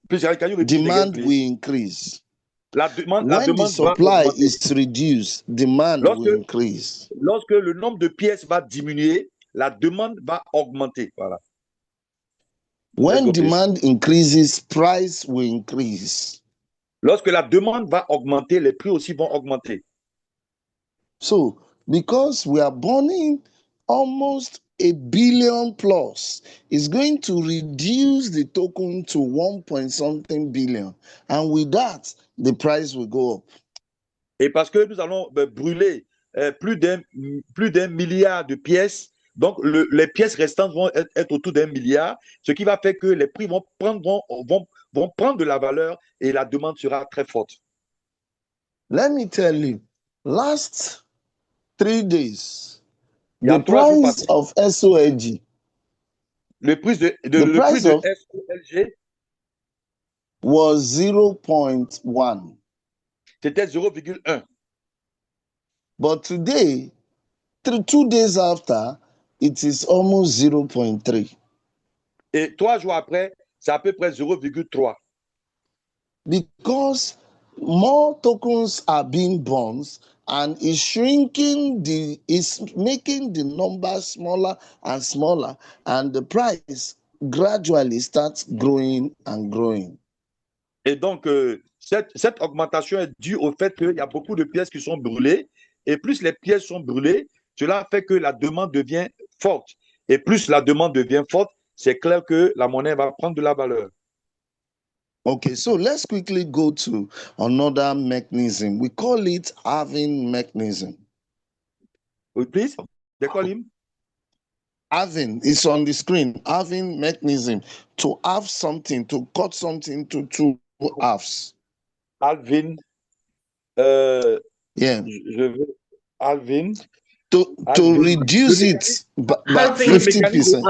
please, can you repeat again, Demand please? will increase. La demande When the va supply augmenter. is reduced, demand will increase. Lorsque le nombre de pièces va diminuer, la demande va augmenter. Voilà. When demand increases, price will increase. Lorsque la demande va augmenter, les prix aussi vont augmenter. So, because we are burning almost a billion plus, it's going to reduce the token to 1 point something billion. And with that, the price will go up. Et parce que nous allons brûler plus d'un milliard de pièces, donc les pièces restantes vont être autour d'un milliard, ce qui va faire que les prix vont prendre de la valeur et la demande sera très forte. Let me tell you, last 3 days, Il y a the 3 jours price of SOLG, le prix de SOLG was 0.1. C'était 0,1. But today, 2 days after, it is almost 0.3. Et 3 jours après, c'est à peu près 0,3. Because more tokens are being burned and it's making the number smaller and smaller, and the price gradually starts growing and growing. Et donc, cette augmentation est due au fait qu'il y a beaucoup de pièces qui sont brûlées. Et plus les pièces sont brûlées, cela fait que la demande devient forte. Et plus la demande devient forte, c'est clair que la monnaie va prendre de la valeur. Okay, so let's quickly go to another mechanism. We call it halving mechanism. Please, they call him? Halving is on the screen. Halving mechanism, to halve something, to cut something to 2 halves. Halving. Yeah. Je veux Halving. To reduce it by 50%.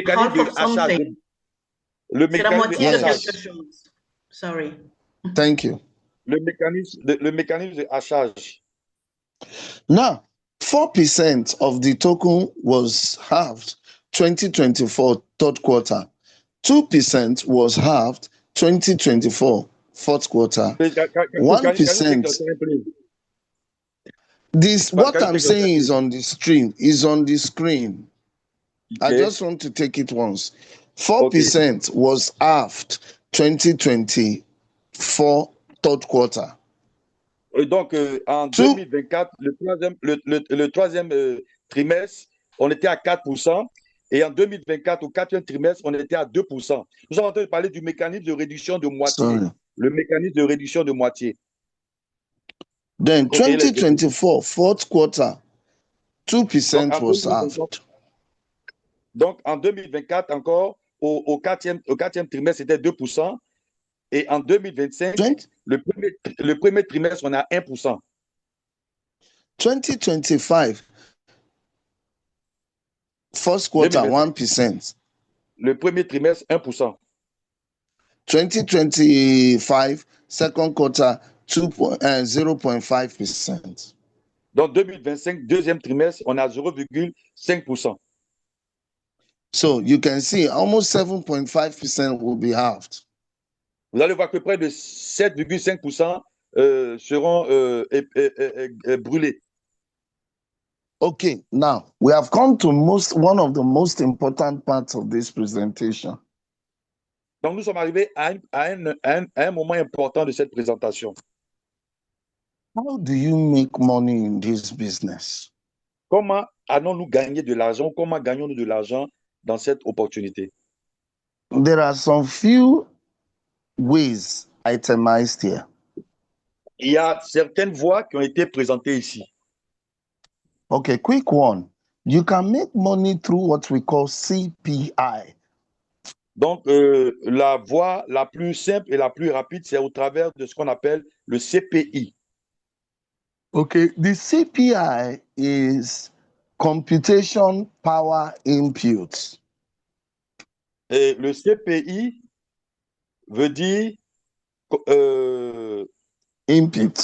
Half of something. Le C'est la moitié de hachage. quelque chose. Sorry. Thank you. Le mécanisme de hachage. Now, 4% of the token was halved 2024 third quarter. 2% was halved 2024 fourth quarter. 1%. This what I'm saying is on the screen. I just want to take it once. 4% was halved 2024 third quarter. Et donc, en 2024, le troisième trimestre, on était à 4%. Et en 2024, au quatrième trimestre, on était à 2%. Nous sommes en train de parler du mécanisme de réduction de moitié. Sorry. Le mécanisme de réduction de moitié. Then 2024 fourth quarter, 2% was halved. Donc, en 2024, encore, au quatrième trimestre, c'était 2%. Et en 2025, le premier trimestre, on a 1%. 2025, first quarter, 1%. Le premier trimestre, 1%. 2025, second quarter, 0.5%. Donc, 2025, deuxième trimestre, on a 0,5%. So you can see almost 7.5% will be halved. Vous allez voir que près de 7,5% seront brûlés. Okay, now we have come to one of the most important parts of this presentation. Donc, nous sommes arrivés à un moment important de cette présentation. How do you make money in this business? Comment allons-nous gagner de l'argent? Comment gagnons-nous de l'argent dans cette opportunité? There are some few ways itemized here. Il y a certaines voies qui ont été présentées ici. Okay, quick one. You can make money through what we call CPI. Donc, la voie la plus simple et la plus rapide, c'est au travers de ce qu'on appelle le CPI. Okay, the CPI is computation power input. Et le CPI veut dire Input.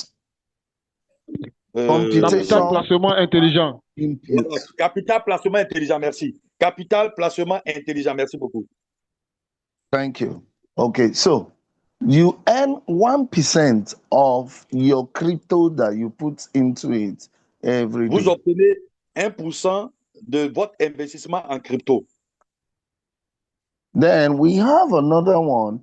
Capital Computation placement intelligent. input. capital placement intelligent, merci. Capital placement intelligent, merci beaucoup. Thank you. Okay, so you earn 1% of your crypto that you put into it every Vous day. obtenez 1% de votre investissement en crypto. Then we have another one.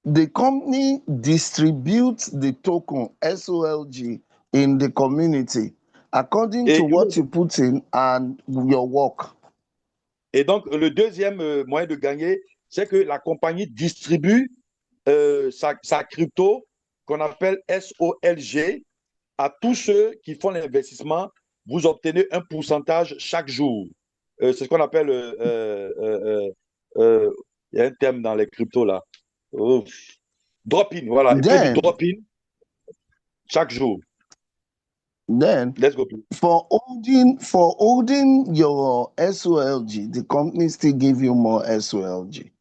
The company distributes the token SOLG in the community according Et, to what you put in and your work. et donc, le deuxième moyen de gagner, c'est que la compagnie distribue sa crypto qu'on appelle SOLG à tous ceux qui font l'investissement. Vous obtenez un pourcentage chaque jour. C'est ce qu'on appelle, il y a un terme dans les cryptos là. Drop-in, voilà. Il fait du Then, drop-in chaque jour. then Let's go. for holding your SOLG, the company still give you more SOLG.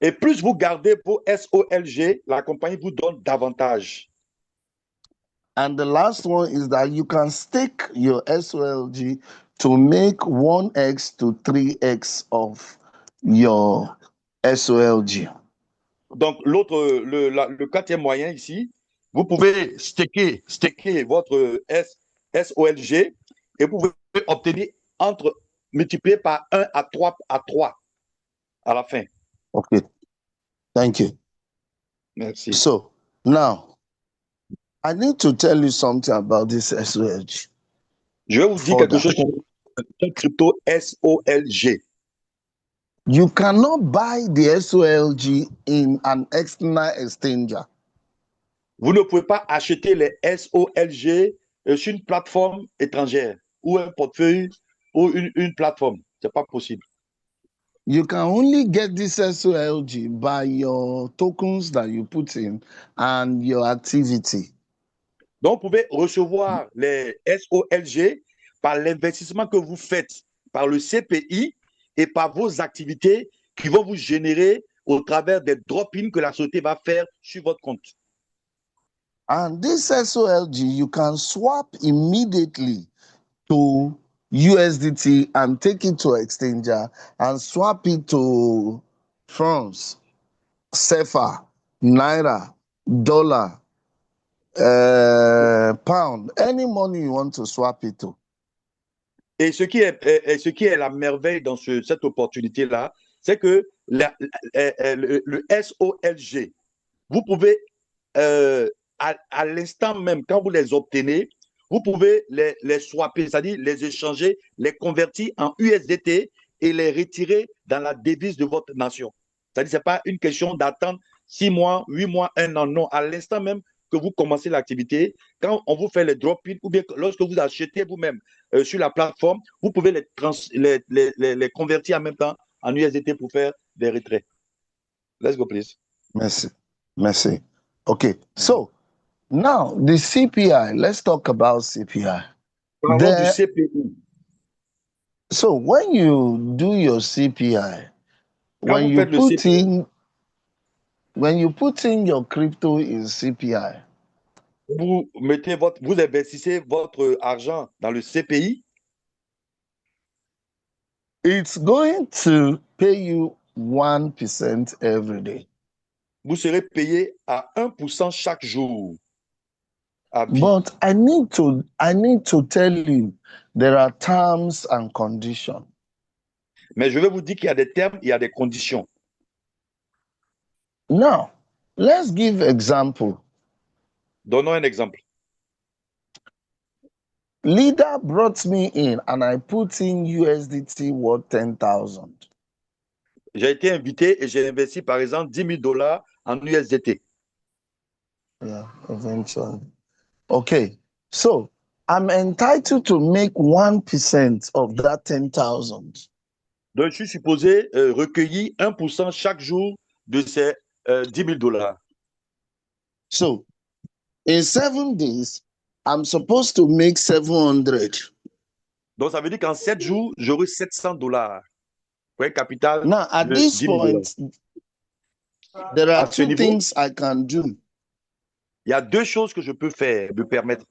Et plus vous gardez vos SOLG, la compagnie vous donne davantage. And the last one is that you can stake your SOLG to make 1x to 3x of your SOLG. Donc, le quatrième moyen ici, vous pouvez staker votre SOLG et vous pouvez obtenir multiplié par 1 à 3 à la fin. Okay. Thank you. Merci. So now I need to tell you something about this SOLG. Je vais vous dire quelque chose sur un crypto SOLG. You cannot buy the SOLG in an external exchanger. Vous ne pouvez pas acheter les SOLG sur une plateforme étrangère ou un portefeuille ou une plateforme. Ce n'est pas possible. You can only get this SOLG by your tokens that you put in and your activity. Donc, vous pouvez recevoir les SOLG par l'investissement que vous faites par le CPI et par vos activités qui vont vous générer au travers des drop-ins que la société va faire sur votre compte. And this SOLG, you can swap immediately to USDT and take it to exchanger and swap it to francs, CFA, Naira, dollar, pound, any money you want to swap it to. Et ce qui est la merveille dans cette opportunité-là, c'est que le SOLG, vous pouvez, à l'instant même, quand vous les obtenez, vous pouvez les swapper, c'est-à-dire les échanger, les convertir en USDT et les retirer dans la devise de votre nation. C'est-à-dire que ce n'est pas une question d'attendre 6 mois, 8 mois, 1 an. Non, à l'instant même que vous commencez l'activité, quand on vous fait les drop-in ou bien lorsque vous achetez vous-même sur la plateforme, vous pouvez les convertir en même temps en USDT pour faire des retraits. Let's go, please. Merci. Merci. Okay, so now the CPI, let's talk about CPI. Parlons du CPI. So when you do your CPI, Quand when vous you faites le put CPI, in when you put in your crypto in CPI, vous investissez votre argent dans le CPI, it's going to pay you 1% every day. vous serez payé à 1% chaque jour. À vie. But I need to tell you there are terms and conditions. Mais je vais vous dire qu'il y a des termes, il y a des conditions. Now, let's give example. Donnons un exemple. Leader brought me in and I put in USDT worth 10,000. J'ai été invité et j'ai investi par exemple $10,000 en USDT. Yeah, eventually. Okay, so I'm entitled to make 1% of that 10,000. Donc, je suis supposé recueillir 1% chaque jour de ces 10 000 dollars. So in 7 days, I'm supposed to make 700. Donc, ça veut dire qu'en 7 jours, j'aurai 700 dollars pour un capital Now, at de this 10 000 dollars. point, there are À ce two niveau, things I can do. il y a deux choses que je peux faire, me permettre.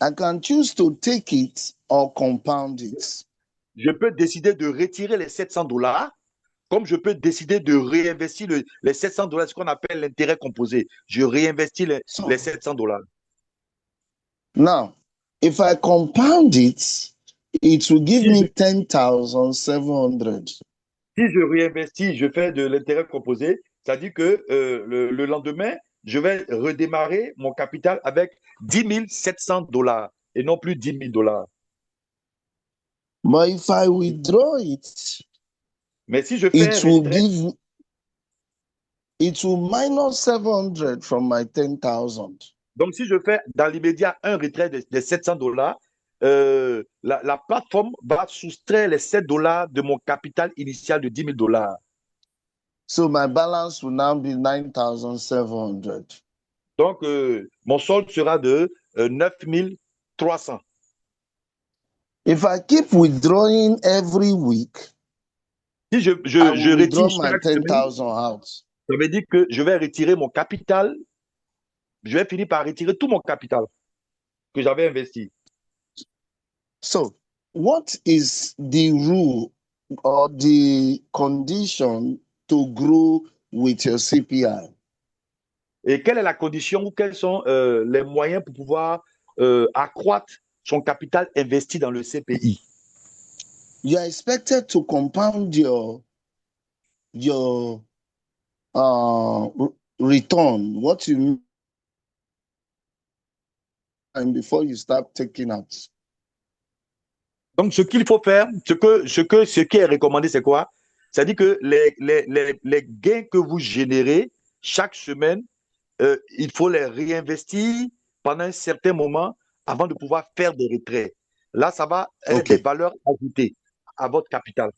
I can choose to take it or compound it. Je peux décider de retirer les 700 dollars, comme je peux décider de réinvestir les 700 dollars, ce qu'on appelle l'intérêt composé. Je réinvestis les 700 dollars. Now, if I compound it, it will give me 10,700. Si je réinvestis, je fais de l'intérêt composé, c'est-à-dire que le lendemain, je vais redémarrer mon capital avec 10 700 dollars et non plus 10 000 dollars. But if I withdraw it, Mais si je fais it will retrait, it will minus 700 from my 10,000. donc si je fais dans l'immédiat un retrait de 700 dollars, la plateforme va soustraire les 7 dollars de mon capital initial de 10 000 dollars. So my balance will now be 9,700. Donc, mon solde sera de 9 300. If I keep withdrawing every week, Si je I will withdraw retire my chaque semaine, 10,000 out. ça veut dire que je vais retirer mon capital, je vais finir par retirer tout mon capital que j'avais investi. So, what is the rule or the condition to grow with your CPI? Et quelle est la condition ou quels sont les moyens pour pouvoir accroître son capital investi dans le CPI? You are expected to compound your return, what you and before you start taking out. Donc, ce qu'il faut faire, ce qui est recommandé, c'est quoi? C'est-à-dire que les gains que vous générez chaque semaine, il faut les réinvestir pendant un certain moment avant de pouvoir faire des retraits. Là, ça va être des valeurs ajoutées à votre capital.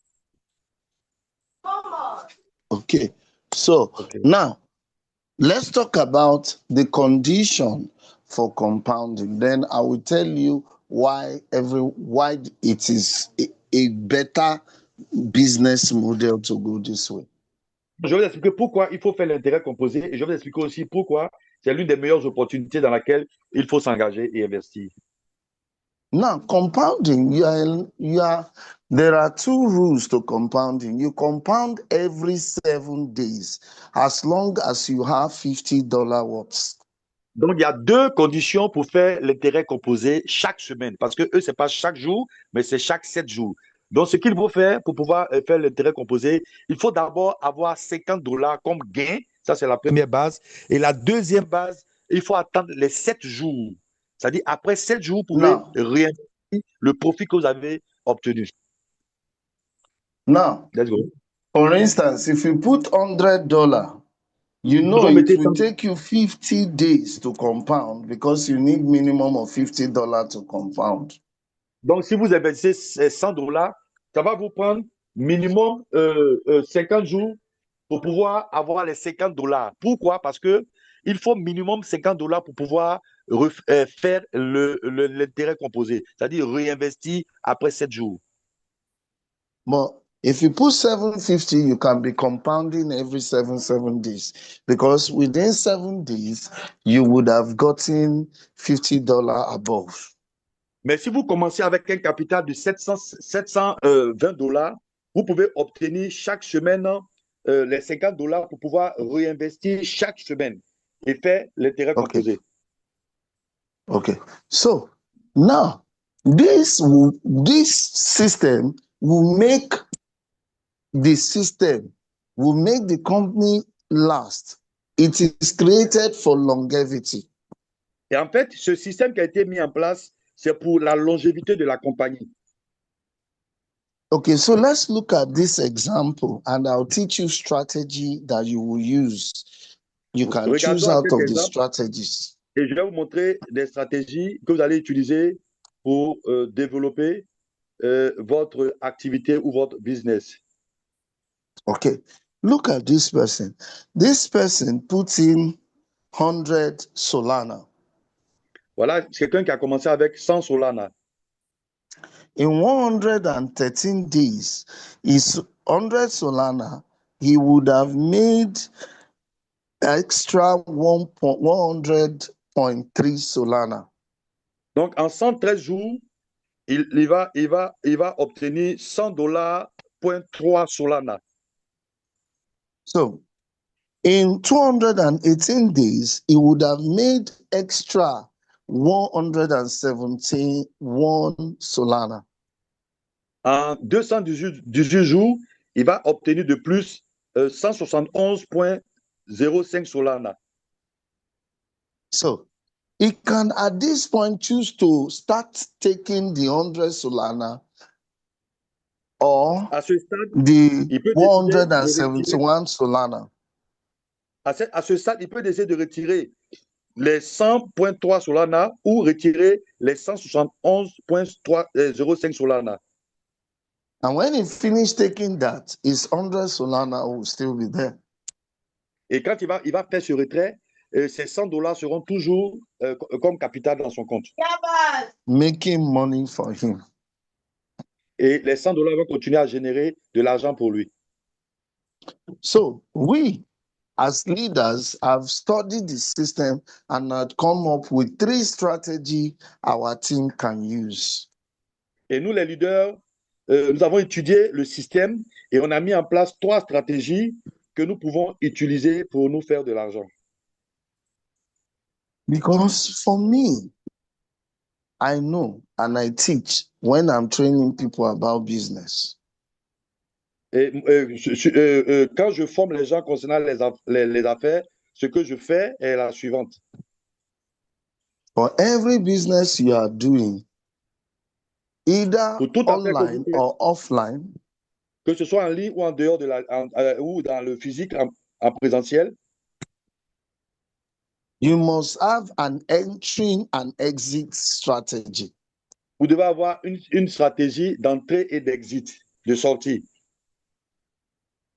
Okay. So now let's talk about the condition for compounding. Then I will tell you why it is a better business model to go this way. Je vais vous expliquer pourquoi il faut faire l'intérêt composé et je vais vous expliquer aussi pourquoi c'est l'une des meilleures opportunités dans laquelle il faut s'engager et investir. Now, compounding, there are two rules to compounding. You compound every 7 days as long as you have $50 worth. Donc, il y a deux conditions pour faire l'intérêt composé chaque semaine parce que eux, ce n'est pas chaque jour, mais c'est chaque 7 jours. Donc, ce qu'il faut faire pour pouvoir faire l'intérêt composé, il faut d'abord avoir 50 dollars comme gain. Ça, c'est la première base. Et la deuxième base, il faut attendre les 7 jours. C'est-à-dire, après 7 jours, vous pouvez réinvestir le profit que vous avez obtenu. Now, let's go. For instance, if you put $100, you know it will take you 50 days to compound because you need minimum of $50 to compound. Donc, si vous investissez 100 dollars, ça va vous prendre minimum 50 jours pour pouvoir avoir les 50 dollars. Pourquoi? Parce que il faut minimum 50 dollars pour pouvoir faire l'intérêt composé, c'est-à-dire réinvestir après 7 jours. But if you put 750, you can be compounding every 7 days because within 7 days, you would have gotten $50 above. Mais si vous commencez avec un capital de 720 dollars, vous pouvez obtenir chaque semaine les 50 dollars pour pouvoir réinvestir chaque semaine et faire l'intérêt composé. Okay. So now this system will make the company last. It is created for longevity. Et en fait, ce système qui a été mis en place, c'est pour la longévité de la compagnie. Okay, so let's look at this example and I'll teach you strategy that you will use. You can choose out of the strategies. Et je vais vous montrer des stratégies que vous allez utiliser pour développer votre activité ou votre business. Okay. Look at this person. This person puts in 100 Solana. Voilà, c'est quelqu'un qui a commencé avec 100 Solana. In 113 days, is 100 Solana, he would have made extra 100.3 Solana. Donc, en 113 jours, il va obtenir 100 $0.3 Solana. So in 218 days, he would have made extra 171 Solana. En 218 jours, il va obtenir de plus 171,05 Solana. So he can at this point choose to start taking the 100 Solana or À ce stade, the il peut décider de retirer, 171 Solana. à ce stade, il peut décider de retirer les 100,3 Solana ou retirer les 171,05 Solana. And when he finished taking that, his 100 Solana will still be there. Et quand il va faire ce retrait, ces 100 $ seront toujours comme capital dans son compte. Making money for him. Et les 100 $ vont continuer à générer de l'argent pour lui. So we, as leaders, have studied the system and had come up with 3 strategies our team can use. Et nous, les leaders, nous avons étudié le système et on a mis en place 3 stratégies que nous pouvons utiliser pour nous faire de l'argent. Because for me, I know and I teach when I'm training people about business. Et quand je forme les gens concernant les affaires, ce que je fais est la suivante. For every business you are doing, either Pour toute affaire que vous online faites, or offline, que ce soit en ligne ou en dehors ou dans le physique, en présentiel, you must have an entry and exit strategy. vous devez avoir une stratégie d'entrée et d'exit, de sortie.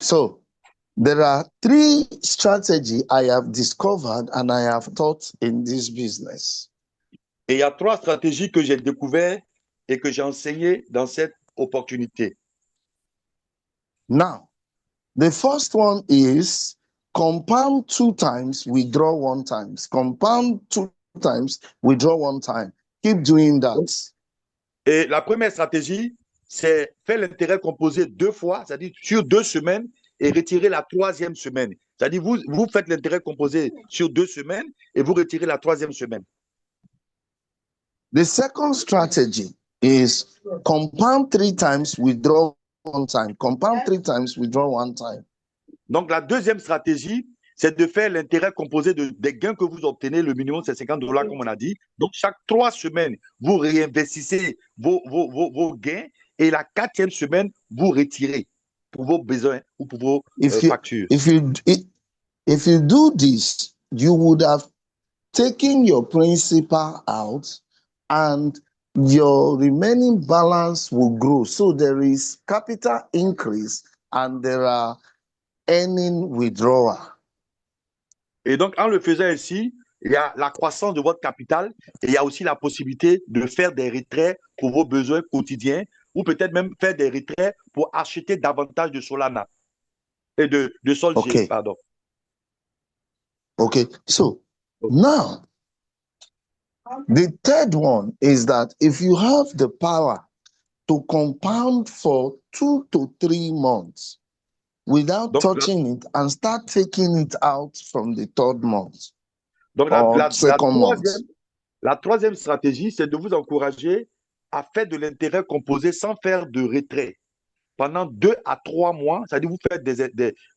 So there are 3 strategies I have discovered and I have taught in this business. Et il y a 3 stratégies que j'ai découvertes et que j'ai enseignées dans cette opportunité. Now, the first one is compound 2 times, withdraw 1 time. Compound 2 times, withdraw 1 time. Keep doing that. Et la première stratégie, c'est faire l'intérêt composé 2 fois, c'est-à-dire sur 2 semaines et retirer la 3e semaine. C'est-à-dire vous faites l'intérêt composé sur 2 semaines et vous retirez la 3e semaine. The second strategy is compound 3 times, withdraw 1 time. Compound 3 times, withdraw 1 time. Donc, la deuxième stratégie, c'est de faire l'intérêt composé des gains que vous obtenez. Le minimum, c'est 50 $ comme on a dit. Donc, chaque 3 semaines, vous réinvestissez vos gains et la 4e semaine, vous retirez pour vos besoins ou pour vos factures. If you do this, you would have taken your principal out and your remaining balance will grow. So there is capital increase and there are earning withdrawal. Et donc, en le faisant ainsi, il y a la croissance de votre capital et il y a aussi la possibilité de faire des retraits pour vos besoins quotidiens ou peut-être même faire des retraits pour acheter davantage de Solana et de Sol G, Okay. pardon. Okay, so now the third one is that if you have the power to compound for 2 to 3 months without Donc, touching it and start taking it out from the 3rd month Donc, or 2nd month. la troisième stratégie, c'est de vous encourager à faire de l'intérêt composé sans faire de retrait. Pendant 2 à 3 mois, c'est-à-dire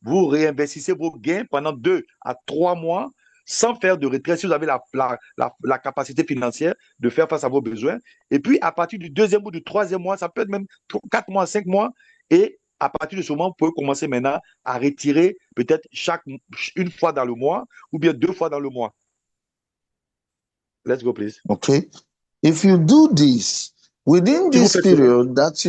vous réinvestissez vos gains pendant 2 à 3 mois sans faire de retrait si vous avez la capacité financière de faire face à vos besoins. Et puis, à partir du 2e ou du 3e mois, ça peut être même 4 mois, 5 mois. Et à partir de ce moment, vous pouvez commencer maintenant à retirer peut-être une fois dans le mois ou bien 2 fois dans le mois. Let's go, please. Okay. If you do this within Si vous this faites cela, period, that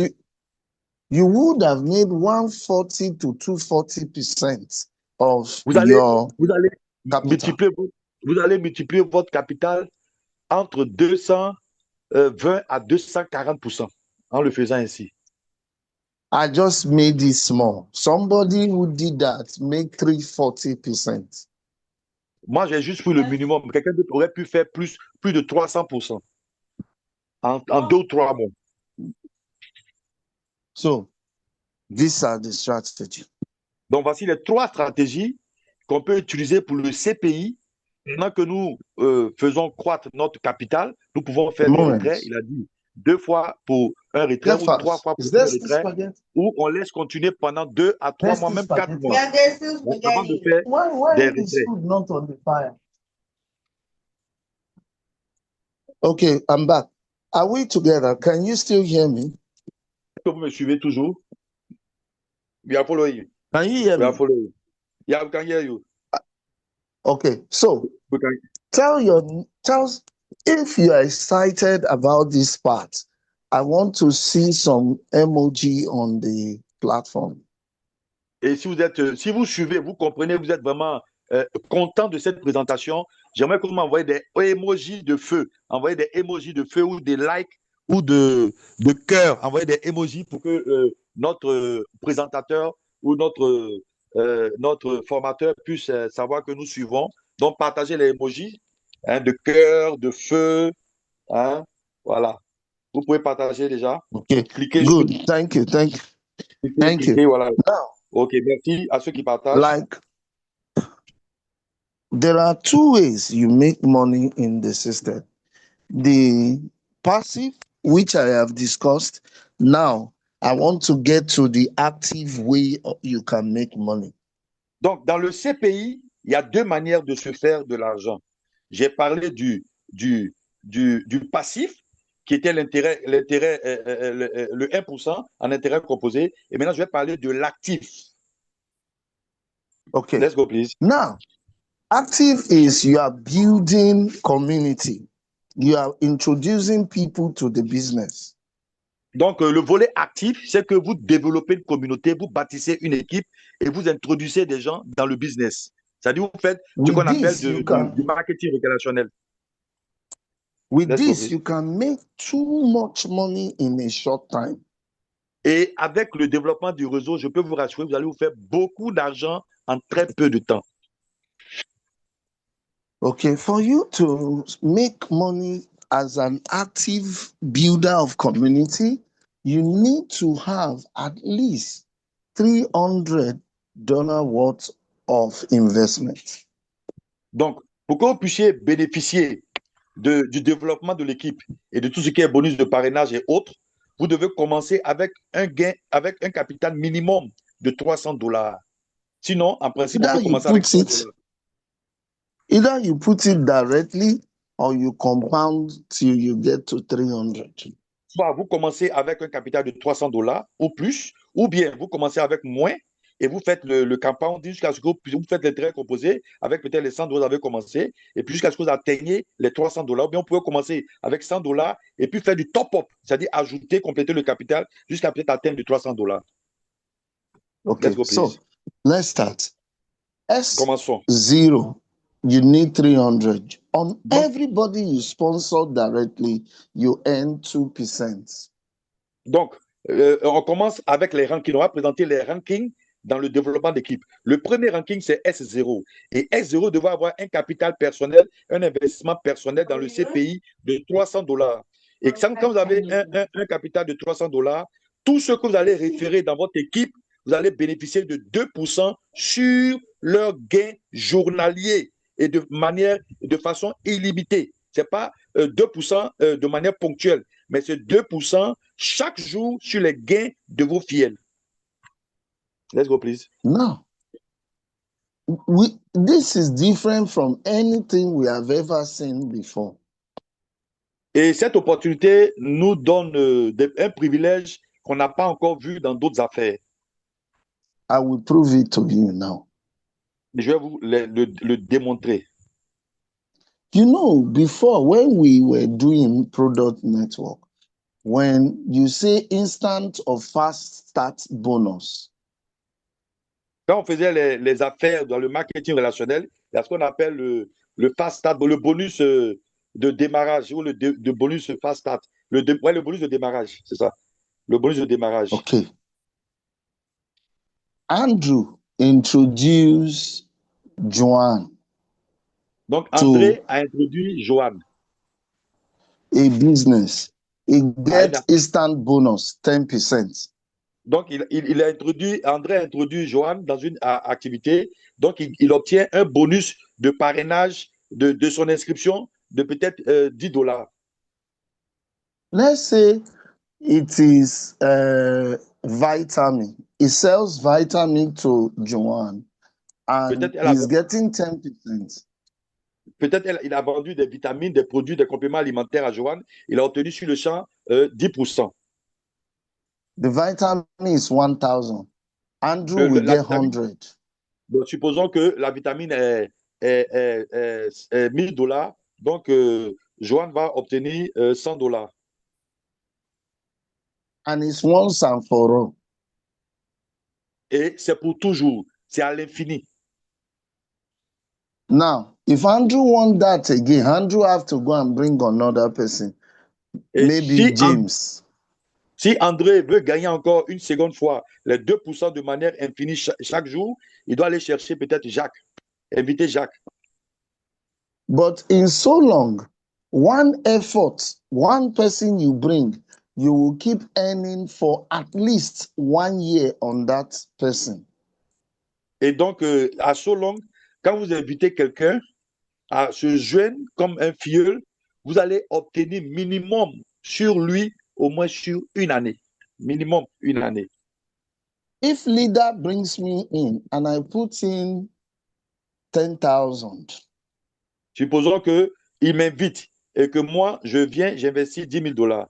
you would have made 140 to 240% of vous allez, your vous allez capital. multiplier, vous allez multiplier votre capital entre 220 à 240% en le faisant ainsi. I just made it small. Somebody who did that make 340%. Moi, j'ai juste pris le minimum. Quelqu'un d'autre aurait pu faire plus de 300% en 2 ou 3 mois. So these are the strategies. Donc, voici les 3 stratégies qu'on peut utiliser pour le CPI. Pendant que nous faisons croître notre capital, nous pouvons faire des Moment. retraits. Il a dit 2 fois pour un retrait Get ou 3 fast. fois pour Is un there still retrait, spaghetti? ou on laisse continuer pendant 2 à 3 There's mois, still même 4 spaghetti. mois, Yeah, there's still avant de spaghetti. faire Why des is retraits. food not on the fire? Okay, I'm back. Are we together? Can you still hear me? Est-ce que vous me suivez toujours? We are following you. Can you hear We are me? following you. Yeah, we can hear you. Okay, so We can. tell if you are excited about this part. I want to see some emoji on the platform. Et si vous suivez, vous comprenez, vous êtes vraiment content de cette présentation, j'aimerais que vous m'envoyez des emojis de feu. Envoyez des emojis de feu ou des likes ou de cœur. Envoyez des emojis pour que notre présentateur ou notre formateur puisse savoir que nous suivons. Donc, partagez les emojis de cœur, de feu. Hein, voilà. Vous pouvez partager déjà. Okay, Cliquez good. sur Thank you. cliquez, voilà. Now, OK, merci à ceux qui partagent. like, there are 2 ways you make money in the system. The passive, which I have discussed. Now, I want to get to the active way you can make money. Donc, dans le CPI, il y a 2 manières de se faire de l'argent. J'ai parlé du passif, qui était le 1% en intérêt composé. Et maintenant, je vais parler de l'actif. Okay. Let's go, please. Now, active is you are building community. You are introducing people to the business. Donc, le volet actif, c'est que vous développez une communauté, vous bâtissez une équipe et vous introduisez des gens dans le business. C'est-à-dire, vous faites ce With qu'on appelle this, du marketing relationnel. with Let's go, this, please. you can make too much money in a short time. Et avec le développement du réseau, je peux vous rassurer, vous allez vous faire beaucoup d'argent en très peu de temps. Okay, for you to make money as an active builder of community, you need to have at least $300 worth of investment. Donc, pour que vous puissiez bénéficier du développement de l'équipe et de tout ce qui est bonus de parrainage et autres, vous devez commencer avec un gain, avec un capital minimum de $300. Sinon, en principe, on Either peut you commencer avec put it, $100. either you put it directly or you compound till you get to 300. Soit vous commencez avec un capital de $300 ou plus, ou bien vous commencez avec moins et vous faites le compound jusqu'à ce que vous faites les traits composés avec peut-être les $100 que vous avez commencé, et puis jusqu'à ce que vous atteignez les $300. Ou bien vous pouvez commencer avec $100 et puis faire du top-up, c'est-à-dire ajouter, compléter le capital jusqu'à peut-être atteindre les $300. Okay, Let's go, so please. let's start. Commençons. S0, you need 300. On Donc, everybody you sponsor directly, you earn 2%. Donc, on commence avec les rankings. On va présenter les rankings dans le développement d'équipe. Le premier ranking, c'est S0. Et S0 devrait avoir un capital personnel, un investissement personnel dans le CPI de $300. Et quand vous avez un capital de $300, tout ce que vous allez référer dans votre équipe, vous allez bénéficier de 2% sur leur gain journalier et de façon illimitée. Ce n'est pas 2% de manière ponctuelle, mais c'est 2% chaque jour sur les gains de vos fidèles. Let's go, please. Now, this is different from anything we have ever seen before. Et cette opportunité nous donne un privilège qu'on n'a pas encore vu dans d'autres affaires. I will prove it to you now. Je vais vous le démontrer. You know, before when we were doing product network, when you say instant or fast start bonus, Quand on faisait les affaires dans le marketing relationnel, il y a ce qu'on appelle le fast start, le bonus de démarrage ou le bonus fast start. Ouais, le bonus de démarrage, c'est ça. Le bonus de démarrage. okay. Andrew introduced Joanne Donc, to André a introduit Joanne a business. He à gets instant bonus 10%. Donc, André a introduit Joanne dans une activité. Donc, il obtient un bonus de parrainage de son inscription de peut-être $10. Let's say it is vitamin. He sells vitamin to Joanne and Peut-être he's getting 10%. il a vendu des vitamines, des produits, des compléments alimentaires à Joanne. Il a obtenu sur le champ 10%. The vitamin is 1,000. Andrew will La get vitamine, 100. donc, supposons que la vitamine est $1000. Donc, Joanne va obtenir $100. And it's once and for all. Et c'est pour toujours. C'est à l'infini. Now, if Andrew wants that again, Andrew have to go and bring another person. Et Maybe James. Si André veut gagner encore une seconde fois les 2% de manière infinie chaque jour, il doit aller chercher peut-être Jacques, inviter Jacques. But in so long, one effort, one person you bring, you will keep earning for at least 1 year on that person. Et donc, à so long, quand vous invitez quelqu'un à se joindre comme un filleul, vous allez obtenir minimum sur lui au moins sur une année. Minimum une année. If leader brings me in and I put in 10,000, Supposons qu'il m'invite et que moi, je viens, j'investis $10,000.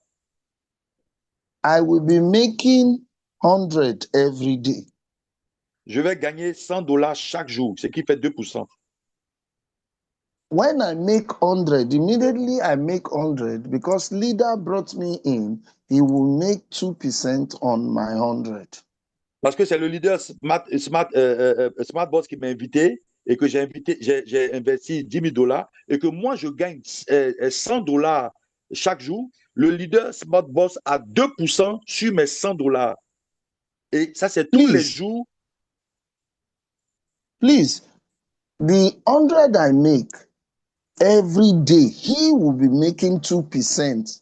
I will be making 100 every day. Je vais gagner $100 chaque jour, ce qui fait 2%. When I make 100, immediately I make 100 because leader brought me in, he will make 2% on my 100. Parce que c'est le leader Smart Boss qui m'a invité et que j'ai investi $10,000 et que moi, je gagne $100 chaque jour. Le leader Smart Boss a 2% sur mes $100. Et ça, c'est tous les jours. Please, the 100 I make every day, he will be making 2%,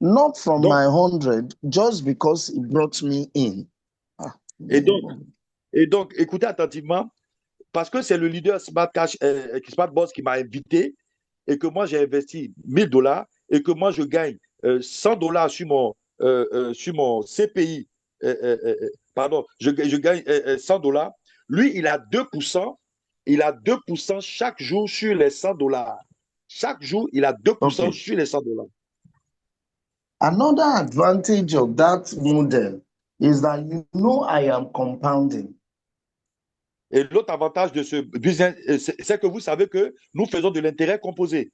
not from Donc, my 100, just because he brought me in. Et donc, écoutez attentivement, parce que c'est le leader Smart Boss qui m'a invité et que moi, j'ai investi $1,000 et que moi, je gagne $100 sur mon CPI. Pardon, je gagne $100. Lui, il a 2%. Il a 2% chaque jour sur les $100. Chaque jour, il a 2% sur les $100. Another advantage of that model is that you know I am compounding. Et l'autre avantage de ce business, c'est que vous savez que nous faisons de l'intérêt composé.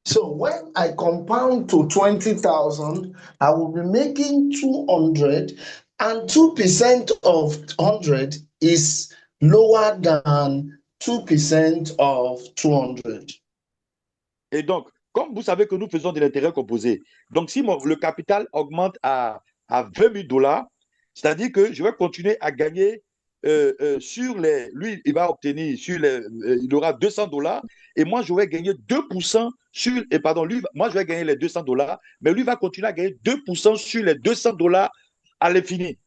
So when I compound to 20,000, I will be making 200, and 2% of 100 is lower than 2% of 200. Et donc, comme vous savez que nous faisons de l'intérêt composé, donc si le capital augmente à $20,000, c'est-à-dire que je vais continuer à gagner sur les. Lui, il va obtenir il aura $200 et moi, je vais gagner 2% sur. Et pardon, moi, je vais gagner les $200, mais lui va continuer à gagner 2% sur les $200 à l'infini.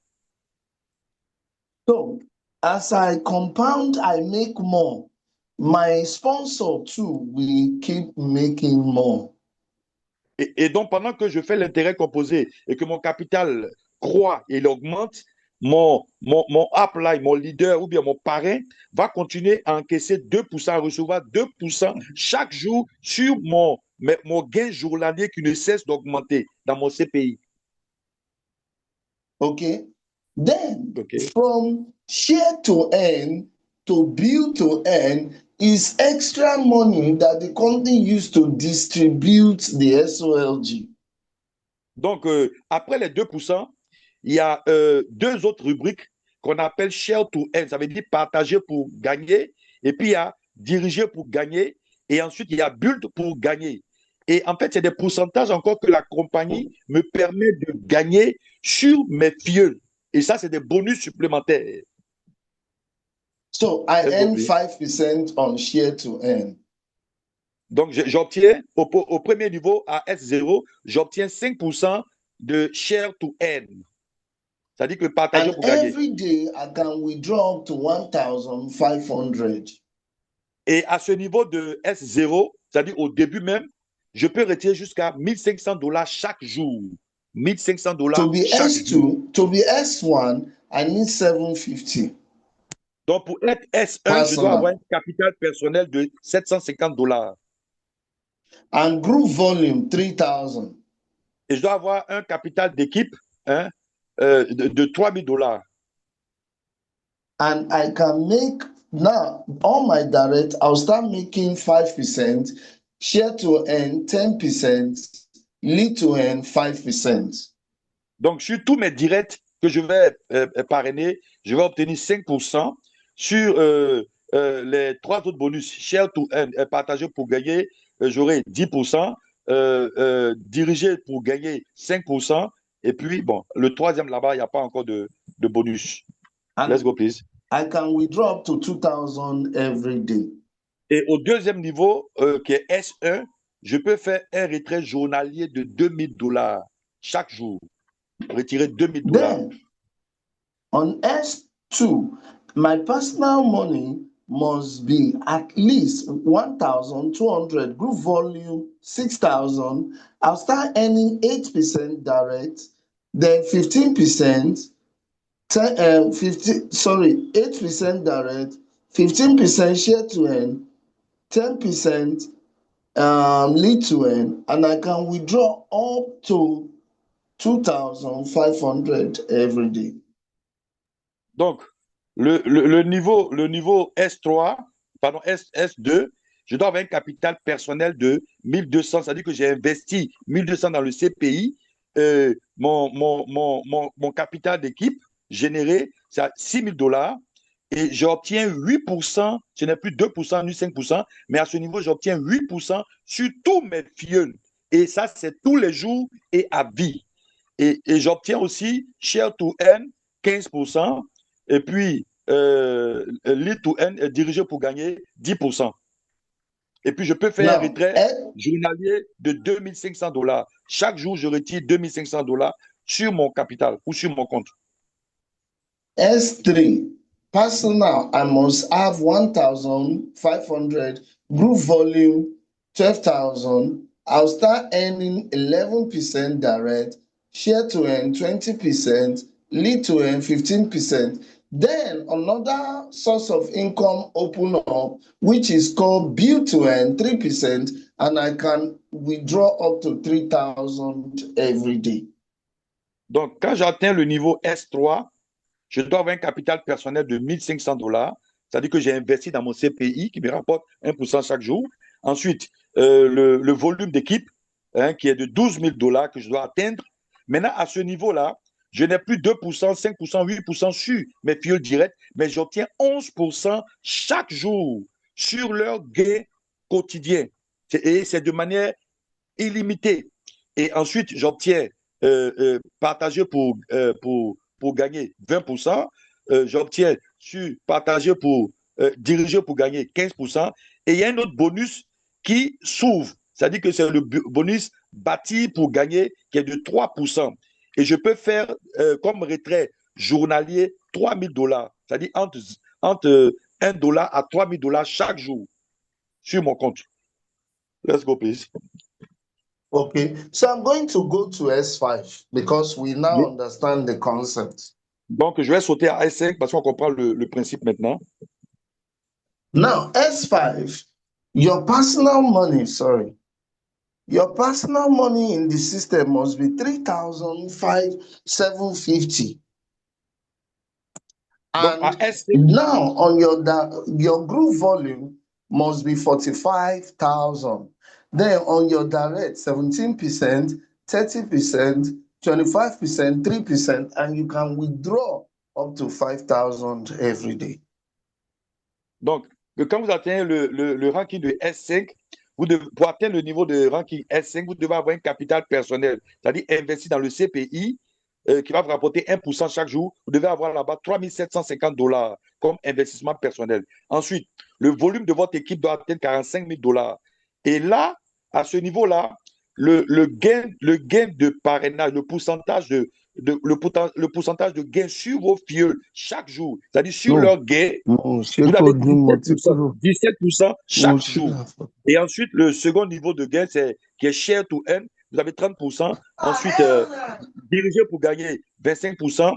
So, as I compound, I make more. My sponsor too will keep making more. Et donc, pendant que je fais l'intérêt composé et que mon capital croît et il augmente, mon upline, mon leader ou bien mon parrain va continuer à encaisser 2%, à recevoir 2% chaque jour sur mon gain journalier qui ne cesse d'augmenter dans mon CPI. Okay. Then, from share to earn to build to earn, is extra money that the company used to distribute the SOLG. Donc, après les 2%, il y a deux autres rubriques qu'on appelle share to earn. Ça veut dire partager pour gagner. Et puis, il y a diriger pour gagner. Et ensuite, il y a build pour gagner. Et en fait, c'est des pourcentages encore que la compagnie me permet de gagner sur mes filleuls. Et ça, c'est des bonus supplémentaires. So I Let's go, earn please. 5% on share to earn. Donc, j'obtiens au premier niveau, à S0, j'obtiens 5% de share to earn. C'est-à-dire que partager And pour gagner. every day, I can withdraw up to 1,500. Et à ce niveau de S0, c'est-à-dire au début même, je peux retirer jusqu'à 1500 $ chaque jour. 1500 To $ be chaque jour. S2, to be S1, I need 750. Donc, pour être S1, je dois Personal. avoir un capital personnel de 750 $. And group volume, 3,000. Et je dois avoir un capital d'équipe de 3000 $. And I can make, now, on my direct, I'll start making 5%, share to earn 10%, lead to earn 5%. Donc, sur tous mes directs que je vais parrainer, je vais obtenir 5%. Sur les trois autres bonus, share to earn, partager pour gagner, j'aurai 10%. Diriger pour gagner 5%. Et puis, bon, le troisième là-bas, il n'y a pas encore de bonus. And Let's go, please. I can withdraw up to 2,000 every day. Et au deuxième niveau, qui est S1, je peux faire un retrait journalier de 2000 $ chaque jour. Retirer 2000 $. Then, on S2, my personal money must be at least 1,200, group volume 6,000. I'll start earning 8% direct, then 15%, 8% direct, 15% share to earn, 10% lead to earn, and I can withdraw up to 2,500 every day. Donc, le niveau S3, pardon, S2, je dois avoir un capital personnel de 1200, c'est-à-dire que j'ai investi 1200 dans le CPI. Mon capital d'équipe généré, c'est à 6000 $. Et j'obtiens 8%, ce n'est plus 2% ni 5%, mais à ce niveau, j'obtiens 8% sur tous mes filleuls. Et ça, c'est tous les jours et à vie. Et j'obtiens aussi share to earn 15%, et puis lead to earn, diriger pour gagner 10%. Et puis, je peux faire un retrait journalier de 2500 $. Chaque jour, je retire 2500 $ sur mon capital ou sur mon compte. S3, personal, I must have 1,500, group volume 12,000. I'll start earning 11% direct, share to earn 20%, lead to earn 15%. Then another source of income open up, which is called build to earn 3%, and I can withdraw up to 3,000 every day. Donc, quand j'atteins le niveau S3, je dois avoir un capital personnel de 1500 $. C'est-à-dire que j'ai investi dans mon CPI qui me rapporte 1% chaque jour. Ensuite, le volume d'équipe qui est de 12 000 $ que je dois atteindre. Maintenant, à ce niveau-là, je n'ai plus 2%, 5%, 8% sur mes filleuls directs, mais j'obtiens 11% chaque jour sur leur gain quotidien. Et c'est de manière illimitée. Et ensuite, j'obtiens partager pour gagner 20%. J'obtiens sur partager pour diriger pour gagner 15%. Et il y a un autre bonus qui s'ouvre. C'est-à-dire que c'est le bonus bâti pour gagner qui est de 3%. Et je peux faire comme retrait journalier 3000 $. C'est-à-dire entre 1 $ à 3000 $ chaque jour sur mon compte. Let's go, please. Okay, so I'm going to go to S5 because we now Oui. understand the concept. Donc, je vais sauter à S5 parce qu'on comprend le principe maintenant. Now, S5, your personal money in the system must be 3,750. Donc, à And S5, now on your group volume must be 45,000. Then on your direct, 17%, 30%, 25%, 3%, and you can withdraw up to 5,000 every day. Donc, quand vous atteignez le ranking de S5, pour atteindre le niveau de ranking S5, vous devez avoir un capital personnel, c'est-à-dire investi dans le CPI qui va vous rapporter 1% chaque jour. Vous devez avoir là-bas 3 750 $ comme investissement personnel. Ensuite, le volume de votre équipe doit atteindre 45 000 $. Et là, à ce niveau-là, le gain de parrainage, le pourcentage de gain sur vos filles chaque jour, c'est-à-dire sur leur gain, vous avez 17% chaque jour. Et ensuite, le second niveau de gain, qui est share to earn, vous avez 30%. Ensuite, diriger pour gagner 25%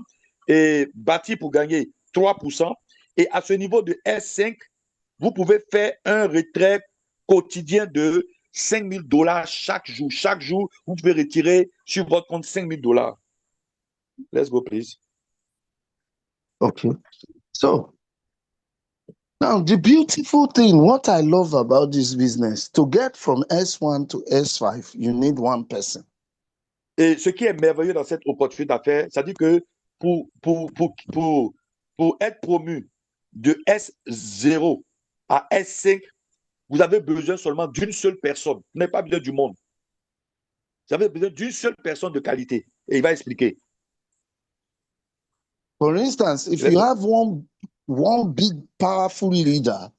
et bâtir pour gagner 3%. Et à ce niveau de S5, vous pouvez faire un retrait quotidien de 5 000 $ chaque jour. Chaque jour, vous pouvez retirer sur votre compte 5 000 $. Let's go, please. Okay. So, now the beautiful thing, what I love about this business, to get from S1 to S5, you need one person. Et ce qui est merveilleux dans cette opportunité d'affaires, c'est-à-dire que pour être promu de S0 à S5, vous avez besoin seulement d'une seule personne. Vous n'avez pas besoin du monde. Vous avez besoin d'une seule personne de qualité. Et il va expliquer. For instance, if you have one big, powerful leader,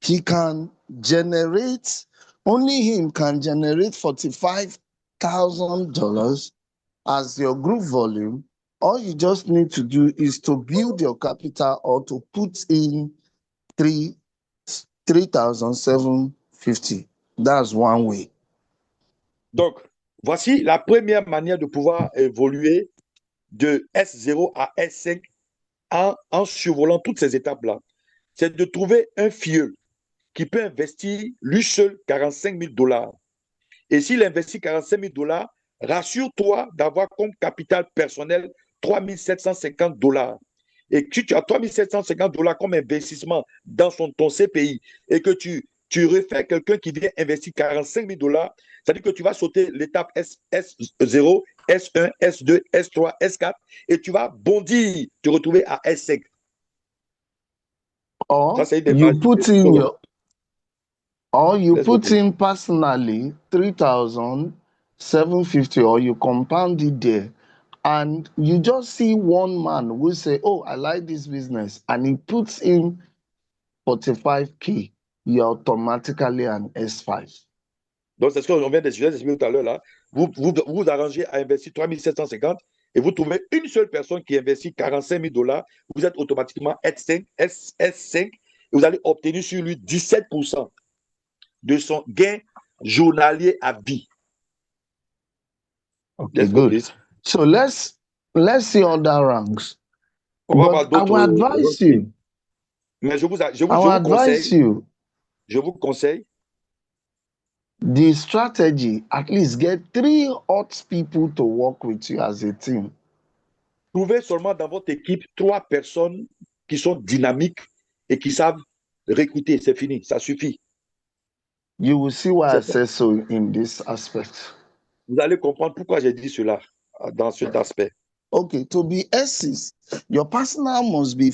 he can generate, only him can generate $45,000 as your group volume. All you just need to do is to build your capital or to put in 3,750. That's one way. Donc, voici la première manière de pouvoir évoluer de S0 à S5 en survolant toutes ces étapes-là. C'est de trouver un filleul qui peut investir lui seul 45 000 $. Et s'il investit 45 000 $, rassure-toi d'avoir comme capital personnel 3 750 $. Et si tu as 3 750 $ comme investissement dans ton CPI et que tu refais quelqu'un qui vient investir 45 000 $, c'est-à-dire que tu vas sauter l'étape S0, S1, S2, S3, S4 et tu vas bondir, te retrouver à S5. Or you put in personally 3,750, or you compound it there, and you just see one man who say, "Oh, I like this business," and he puts in 45K, you're automatically an S5. Donc, c'est ce qu'on vient d'expliquer tout à l'heure là. Vous arrangez à investir 3 750 et vous trouvez une seule personne qui investit 45 000 $. Vous êtes automatiquement S5 et vous allez obtenir sur lui 17% de son gain journalier à vie. Okay, good. So let's see other ranks. On va voir d'autres. I will advise you. Mais je vous conseille. The strategy, at least get 3 hot people to work with you as a team. Trouvez seulement dans votre équipe 3 personnes qui sont dynamiques et qui savent recruter. C'est fini, ça suffit. You will see why I say so in this aspect. Vous allez comprendre pourquoi j'ai dit cela dans cet aspect. Okay, to be S6, your personal must be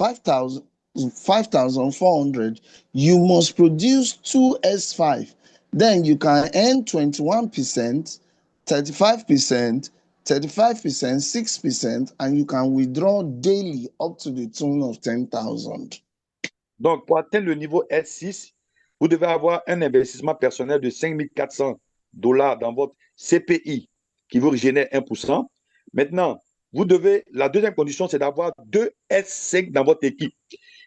5,400. You must produce 2 S5. Then you can earn 21%, 35%, 35%, 6%, and you can withdraw daily up to the tune of 10,000. Donc, pour atteindre le niveau S6, vous devez avoir un investissement personnel de 5 400 $ dans votre CPI qui vous génère 1%. Maintenant, la deuxième condition, c'est d'avoir 2 S5 dans votre équipe.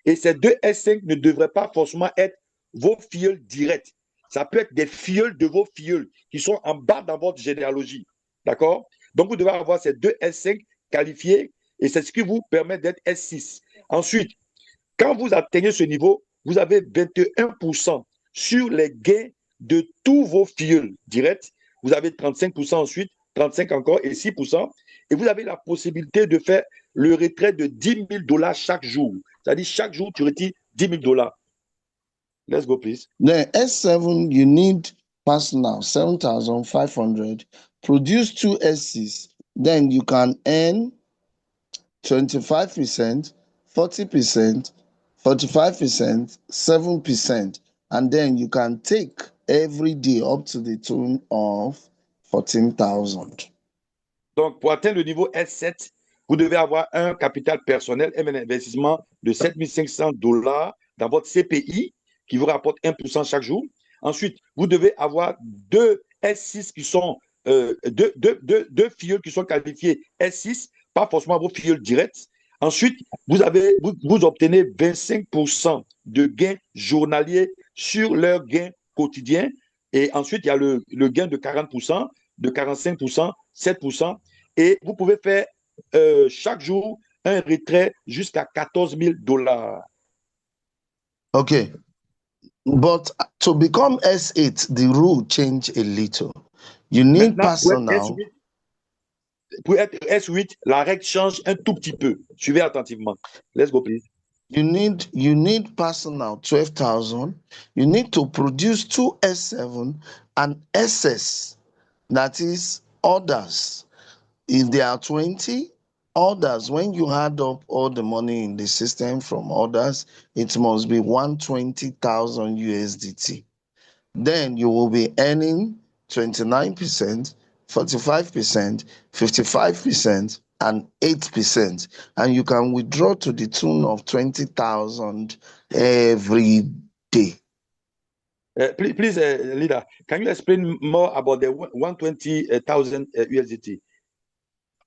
Et ces 2 S5 ne devraient pas forcément être vos filleuls directs. Ça peut être des filleuls de vos filleuls qui sont en bas dans votre généalogie. D'accord? Donc, vous devez avoir ces 2 S5 qualifiés et c'est ce qui vous permet d'être S6. Ensuite, quand vous atteignez ce niveau, vous avez 21% sur les gains de tous vos filleuls directs. Vous avez 35% ensuite, 35% encore et 6%. Et vous avez la possibilité de faire le retrait de 10 000 $ chaque jour. C'est-à-dire chaque jour, tu retires 10 000 $. Let's go, please. Then S7, you need personal, 7,500. Produce two S6, then you can earn 25%, 40%, 45%, 7%, and then you can take every day up to the tune of 14,000. Donc, pour atteindre le niveau S7, vous devez avoir un capital personnel et un investissement de 7 500 $ dans votre CPI qui vous rapporte 1% chaque jour. Ensuite, vous devez avoir deux S6 qui sont deux filleuls qui sont qualifiés S6, pas forcément vos filleuls directs. Ensuite, vous obtenez 25% de gains journaliers sur leurs gains quotidiens. Et ensuite, il y a le gain de 40%, de 45%, 7%. Et vous pouvez faire chaque jour un retrait jusqu'à 14 000 $. Okay. But to become S8, the rule changed a little. You need Maintenant, personal. pour être S8, la règle change un tout petit peu. Suivez attentivement. Let's go, please. You need personal 12,000. You need to produce two S7 and SS, that is others. If there are 20 others, when you add up all the money in the system from others, it must be 120,000 USDT. Then you will be earning 29%, 45%, 55%, and 8%. And you can withdraw to the tune of 20,000 every day. Please, leader, can you explain more about the 120,000 USDT?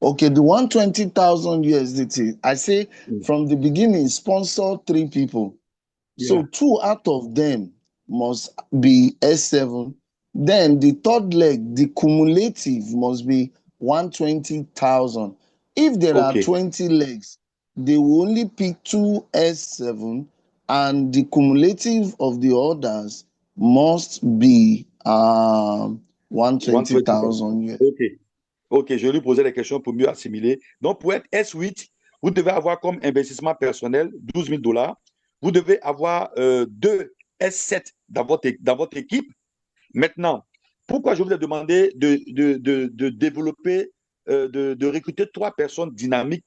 Okay, the 120,000 USDT, I say from the beginning, sponsor 3 people. Yeah. So 2 out of them must be S7. Then the third leg, the cumulative must be 120,000. If there are 20 legs, they will only pick 2 S7 and the cumulative of the others must be 120,000 US. Ok, je vais lui poser les questions pour mieux assimiler. Donc, pour être S8, vous devez avoir comme investissement personnel 12 000 $. Vous devez avoir 2 S7 dans votre équipe. Maintenant, pourquoi je vous ai demandé de développer, de recruter 3 personnes dynamiques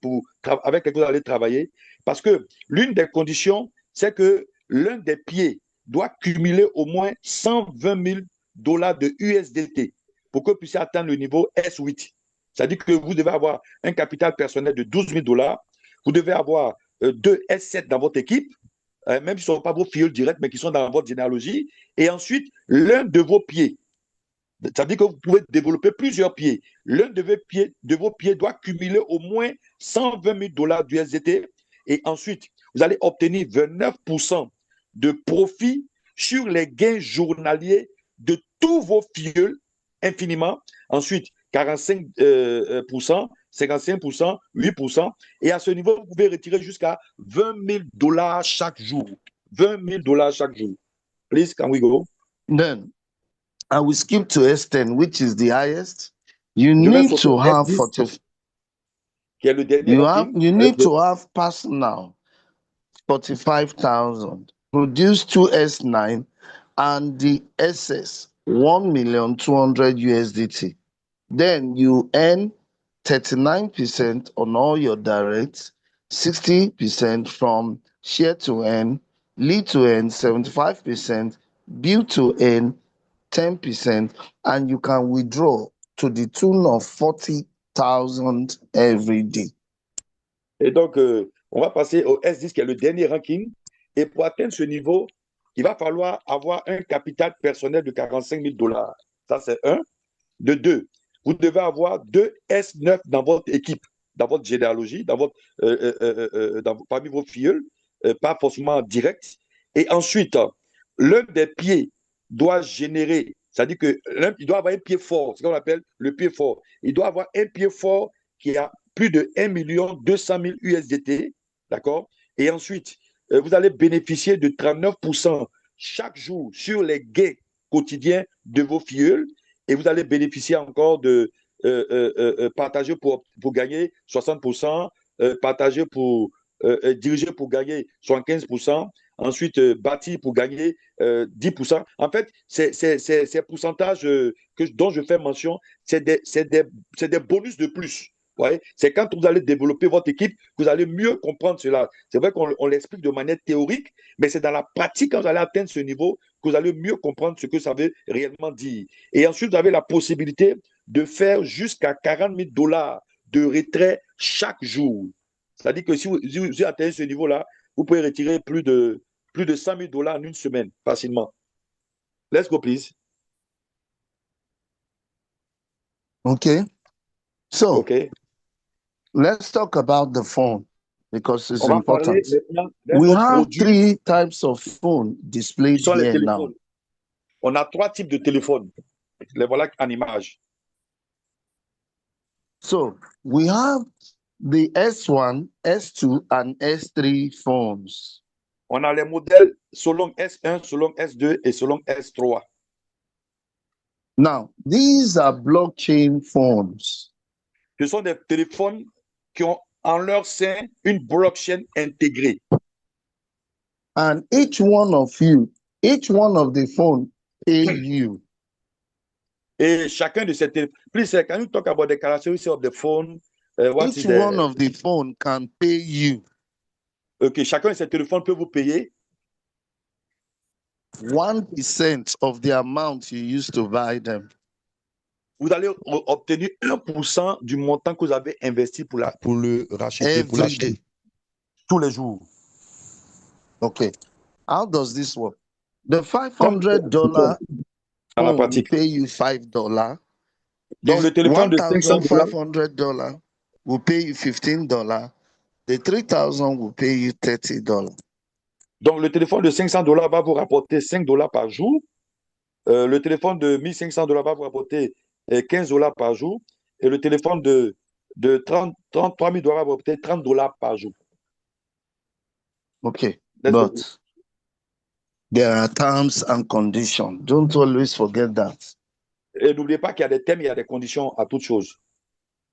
avec lesquelles vous allez travailler? Parce que l'une des conditions, c'est que l'un des pieds doit cumuler au moins 120 000 $ de USDT pour que vous puissiez atteindre le niveau S8. C'est-à-dire que vous devez avoir un capital personnel de 12 000 $. Vous devez avoir 2 S7 dans votre équipe, même s'ils ne sont pas vos filleuls directs, mais qui sont dans votre généalogie. Et ensuite, l'un de vos pieds. C'est-à-dire que vous pouvez développer plusieurs pieds. L'un de vos pieds doit cumuler au moins 120 000 $ d'USDT. Et ensuite, vous allez obtenir 29% de profit sur les gains journaliers de tous vos filleuls infiniment. Ensuite, 45%, 55%, 8%. Et à ce niveau, vous pouvez retirer jusqu'à 20 000 $ chaque jour. 20 000 $ chaque jour. Please, can we go? Then I will skip to S10, which is the highest. You need to have 40. Qui est le dernier You need to have personal 45,000. Produce 2 S9 and the SS 1,200,000 USDT. Then you earn 39% on all your directs, 60% from share to earn, lead to earn 75%, build to earn 10%, and you can withdraw to the tune of 40,000 every day. Et donc, on va passer au S10 qui est le dernier ranking. Et pour atteindre ce niveau, il va falloir avoir un capital personnel de 45 000 $. Ça, c'est 1. De 2, vous devez avoir 2 S9 dans votre équipe, dans votre généalogie, parmi vos filleuls, pas forcément direct. Et ensuite, l'un des pieds doit générer, c'est-à-dire qu'il doit avoir un pied fort, c'est ce qu'on appelle le pied fort. Il doit avoir un pied fort qui a plus de 1 200 000 USDT, d'accord? Et ensuite, vous allez bénéficier de 39% chaque jour sur les gains quotidiens de vos filleuls et vous allez bénéficier encore de partager pour gagner 60%, partager pour diriger pour gagner 75%. ensuite bâtir pour gagner 10%. En fait, ces pourcentages dont je fais mention, c'est des bonus de plus. Ouais. C'est quand vous allez développer votre équipe que vous allez mieux comprendre cela. C'est vrai qu'on l'explique de manière théorique, mais c'est dans la pratique, quand vous allez atteindre ce niveau, que vous allez mieux comprendre ce que ça veut réellement dire. Et ensuite, vous avez la possibilité de faire jusqu'à 40 000 dollars de retrait chaque jour. C'est-à-dire que si vous atteignez ce niveau-là, vous pouvez retirer plus de 100 000 dollars en une semaine facilement. Let's go, please. Okay. So OK. let's talk about the phone because it's On va parler important. maintenant d'un We autre have produit three types of phone qui displayed sont les here téléphones. now. On a 3 types de téléphones. Les voilà en image. So we have the S1, S2, and S3 phones. On a les modèles selon S1, selon S2 et selon S3. Now, these are blockchain phones. Ce sont des téléphones qui ont en leur sein une blockchain intégrée. And each one of the phone pay you. Et chacun de ces téléphones, please, can you talk about the characteristics of the phone? What Each is the, one of the phone can pay you OK, chacun de ces téléphones peut vous payer 1% of the amount you used to buy them. vous allez obtenir 1% du montant que vous avez investi pour le racheter, pour Every l'acheter day. tous les jours. Okay. How does this work? The Comme $500 dans la phone will pratique. pay you $5. Donc, le The téléphone de 500 dollars, $1,500 will pay you $15. The 3,000 will pay you $30. donc le téléphone de 500 dollars va vous rapporter 5 dollars par jour. Le téléphone de 1500 dollars va vous rapporter 15 dollars par jour. Et le téléphone de 33 000 dollars va vous rapporter 30 dollars par jour. Okay. Let's go. But there are terms and conditions. Don't always forget that. Et n'oubliez pas qu'il y a des thèmes, il y a des conditions à toutes choses.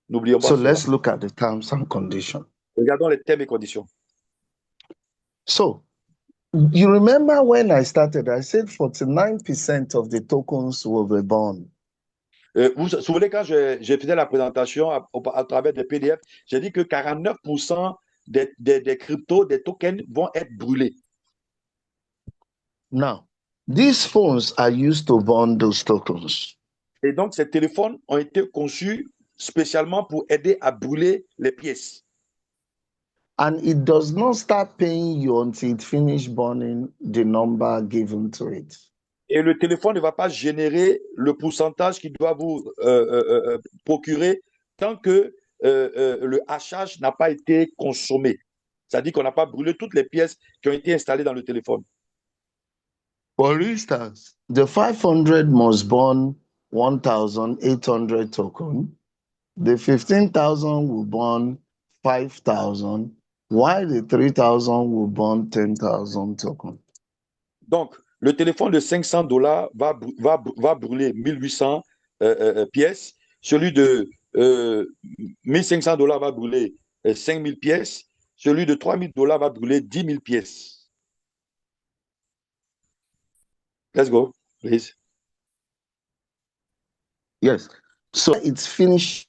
N'oublions pas So cela. let's look at the terms and conditions. Regardons les thèmes et conditions. So you remember when I started, I said 49% of the tokens will be born. Vous vous souvenez quand j'ai fait la présentation à travers des PDF, j'ai dit que 49% des cryptos, des tokens vont être brûlés. Now, these phones are used to burn those tokens. Et donc, ces téléphones ont été conçus spécialement pour aider à brûler les pièces. And it does not start paying you until it finishes burning the number given to it. Et le téléphone ne va pas générer le pourcentage qu'il doit vous procurer tant que le hachage n'a pas été consommé. C'est-à-dire qu'on n'a pas brûlé toutes les pièces qui ont été installées dans le téléphone. For instance, the 500 must burn 1,800 tokens. The 15,000 will burn 5,000, while the 3,000 will burn 10,000 tokens. Donc, le téléphone de 500 dollars va brûler 1800 pièces. Celui de 1500 dollars va brûler 5000 pièces. Celui de 3000 dollars va brûler 10 000 pièces. Let's go, please. Yes. So it's finished,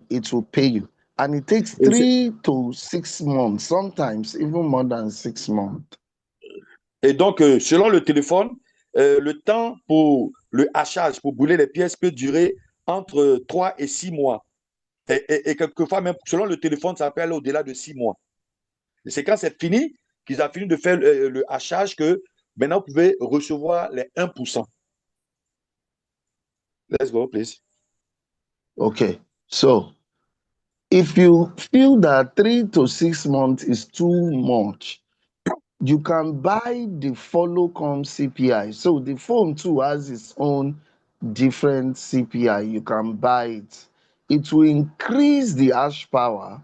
it will pay you. And it takes Yes. 3 to 6 months, sometimes even more than 6 months. Et donc, selon le téléphone, le temps pour le hachage, pour brûler les pièces, peut durer entre 3 et 6 mois. Et quelquefois, même selon le téléphone, ça peut aller au-delà de 6 mois. Et c'est quand c'est fini, qu'ils ont fini de faire le hachage, que maintenant, vous pouvez recevoir les 1%. Let's go, please. Okay. So if you feel that 3 to 6 months is too much, you can buy the follow-come CPI. So the phone too has its own different CPI. You can buy it. It will increase the hash power,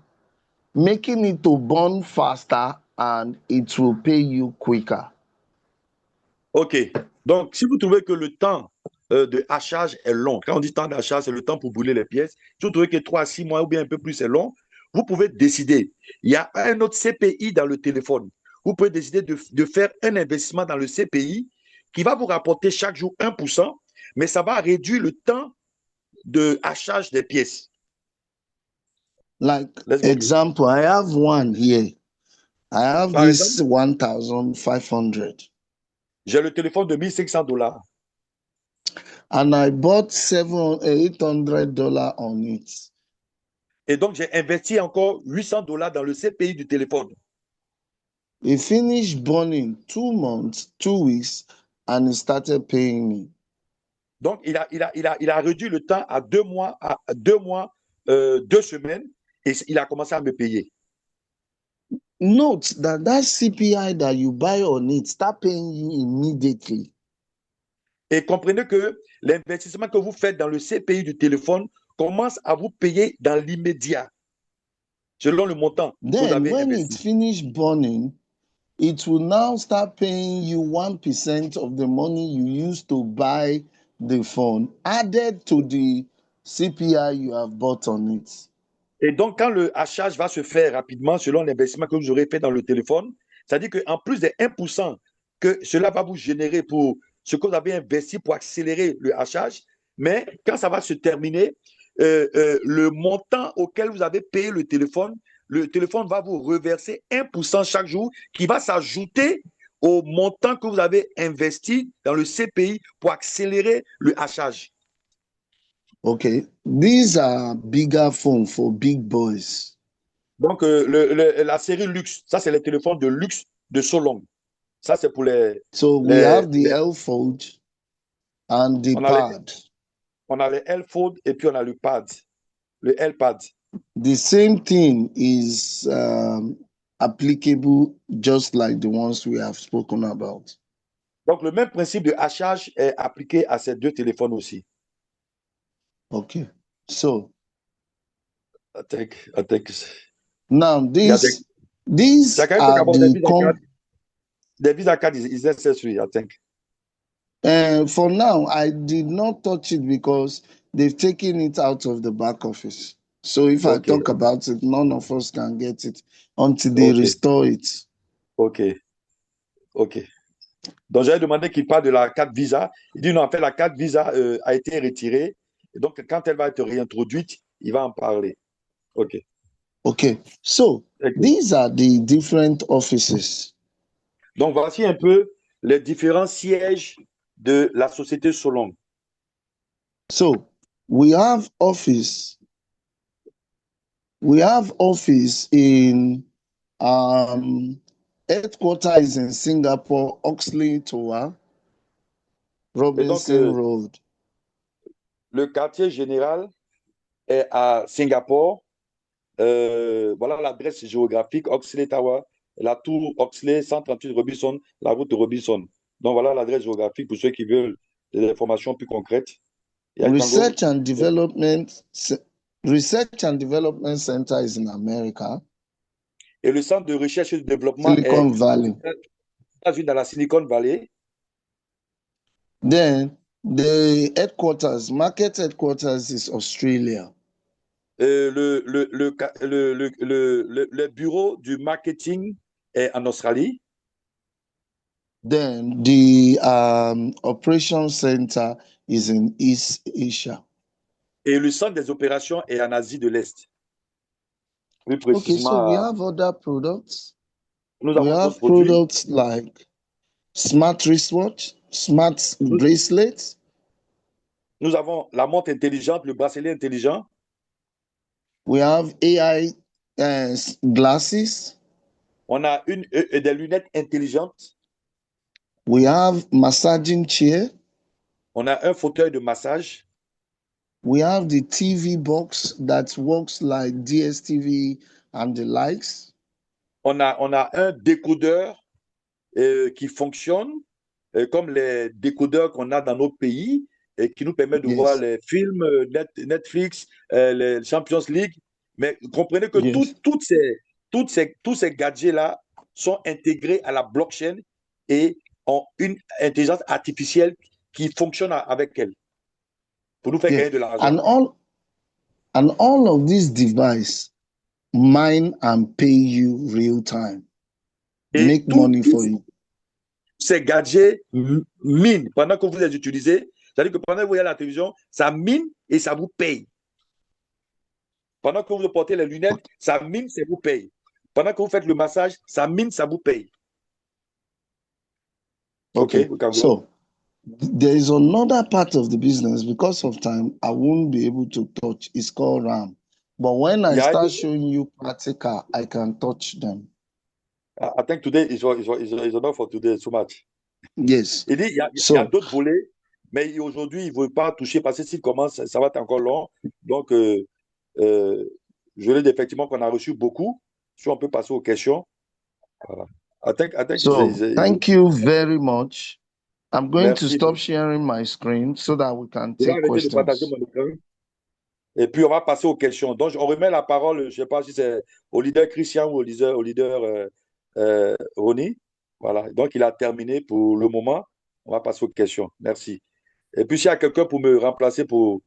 making it to burn faster, and it will pay you quicker. OK. Donc, si vous trouvez que le temps de hachage est long, quand on dit temps d'hachage, c'est le temps pour brûler les pièces, si vous trouvez que 3 à 6 mois ou bien un peu plus est long, vous pouvez décider. Il y a un autre CPI dans le téléphone. vous pouvez décider de faire un investissement dans le CPI qui va vous rapporter chaque jour 1%, mais ça va réduire le temps de hachage des pièces. Like, Let's go. example, I have one here. I have Par this exemple, 1,500 j'ai le téléphone de $1,500 and I bought $800 on it. et donc j'ai investi encore $800 dans le CPI du téléphone. He finished burning 2 months, 2 weeks, and he started paying me. Donc il a réduit le temps à 2 mois, 2 semaines, et il a commencé à me payer. Note that CPI that you buy on it start paying you immediately. Et comprenez que l'investissement que vous faites dans le CPI du téléphone commence à vous payer dans l'immédiat, selon le montant que vous Then, avez when investi. it finished burning, it will now start paying you 1% of the money you used to buy the phone, added to the CPI you have bought on it. Et donc, quand le hachage va se faire rapidement, selon l'investissement que vous aurez fait dans le téléphone, c'est-à-dire qu'en plus des 1% que cela va vous générer pour ce que vous avez investi pour accélérer le hachage, mais quand ça va se terminer, le montant auquel vous avez payé le téléphone va vous reverser 1% chaque jour qui va s'ajouter au montant que vous avez investi dans le CPI pour accélérer le hachage. Okay, these are bigger phones for big boys. Donc, la série luxe, ça, c'est les téléphones de luxe de Solong. Ça, c'est pour les. So we have the L-Fold and the On Pad. On a le L-Fold et puis on a le pad, le L-Pad. The same thing is applicable just like the ones we have spoken about. Donc, le même principe de hachage est appliqué à ces deux téléphones aussi. Okay, so I think. now these are the Visa card is necessary, I think. For now, I did not touch it because they've taken it out of the back office. So if I talk about it, none of us can get it until they restore it. OK. Donc, j'avais demandé qu'il parle de la carte Visa. Il dit non, en fait, la carte Visa a été retirée. Et donc, quand elle va être réintroduite, il va en parler. Okay. So, these are the different offices. Donc, voici un peu les différents sièges de la société Solong. So, we have office in headquarters in Singapore, Oxley Tower, Robinson Road. Le quartier général est à Singapour. Voilà l'adresse géographique, Oxley Tower, la tour Oxley, 138 Robinson, la route de Robinson. Donc voilà l'adresse géographique pour ceux qui veulent des informations plus concrètes. Research and Development Center is in America. Et le centre de recherche et de développement Silicon Valley. est dans la Silicon Valley. Then the market headquarters is Australia. Le bureau du marketing est en Australie. Then the operations center is in East Asia. Et le centre des opérations est en Asie de l'Est. Okay, so we have other products. We have products like smart wristwatch, smart bracelets. Nous avons la montre intelligente, le bracelet intelligent. We have AI glasses. On a des lunettes intelligentes. We have massaging chair. On a un fauteuil de massage. We have the TV box that works like DSTV and the likes. On a un décodeur qui fonctionne comme les décodeurs qu'on a dans nos pays et qui nous permet de voir les films Netflix, les Champions League. Mais comprenez que tous ces gadgets-là sont intégrés à la blockchain et ont une intelligence artificielle qui fonctionne avec elle pour nous faire gagner de l'argent. And all of these devices mine and pay you real time. Et make money for you. ces gadgets minent pendant que vous les utilisez. C'est-à-dire que pendant que vous regardez la télévision, ça mine et ça vous paye. Pendant que vous portez les lunettes, ça mine, ça vous paye. Pendant que vous faites le massage, ça mine, ça vous paye. Okay, we can go. so there is another part of the business, because of time, I won't be able to touch. It's called RAM. But when I Yeah, start showing you practical, I can touch them. I think today is enough for today, so much. Yes. Il dit, il y a So, d'autres volets, mais aujourd'hui, il ne veut pas toucher parce que s'il commence, ça va être encore long. Donc, je l'ai dit effectivement qu'on a reçu beaucoup. Si on peut passer aux questions. Voilà. I think so thank you very much. I'm going to Merci. stop sharing my screen so that we can Je vais take arrêter de partager questions. mon écran. Et puis, on va passer aux questions. Donc, on remet la parole, je ne sais pas si c'est au leader Christian ou au leader Ronnie. Voilà. Donc, il a terminé pour le moment. On va passer aux questions. Merci. Et puis, s'il y a quelqu'un pour me remplacer pour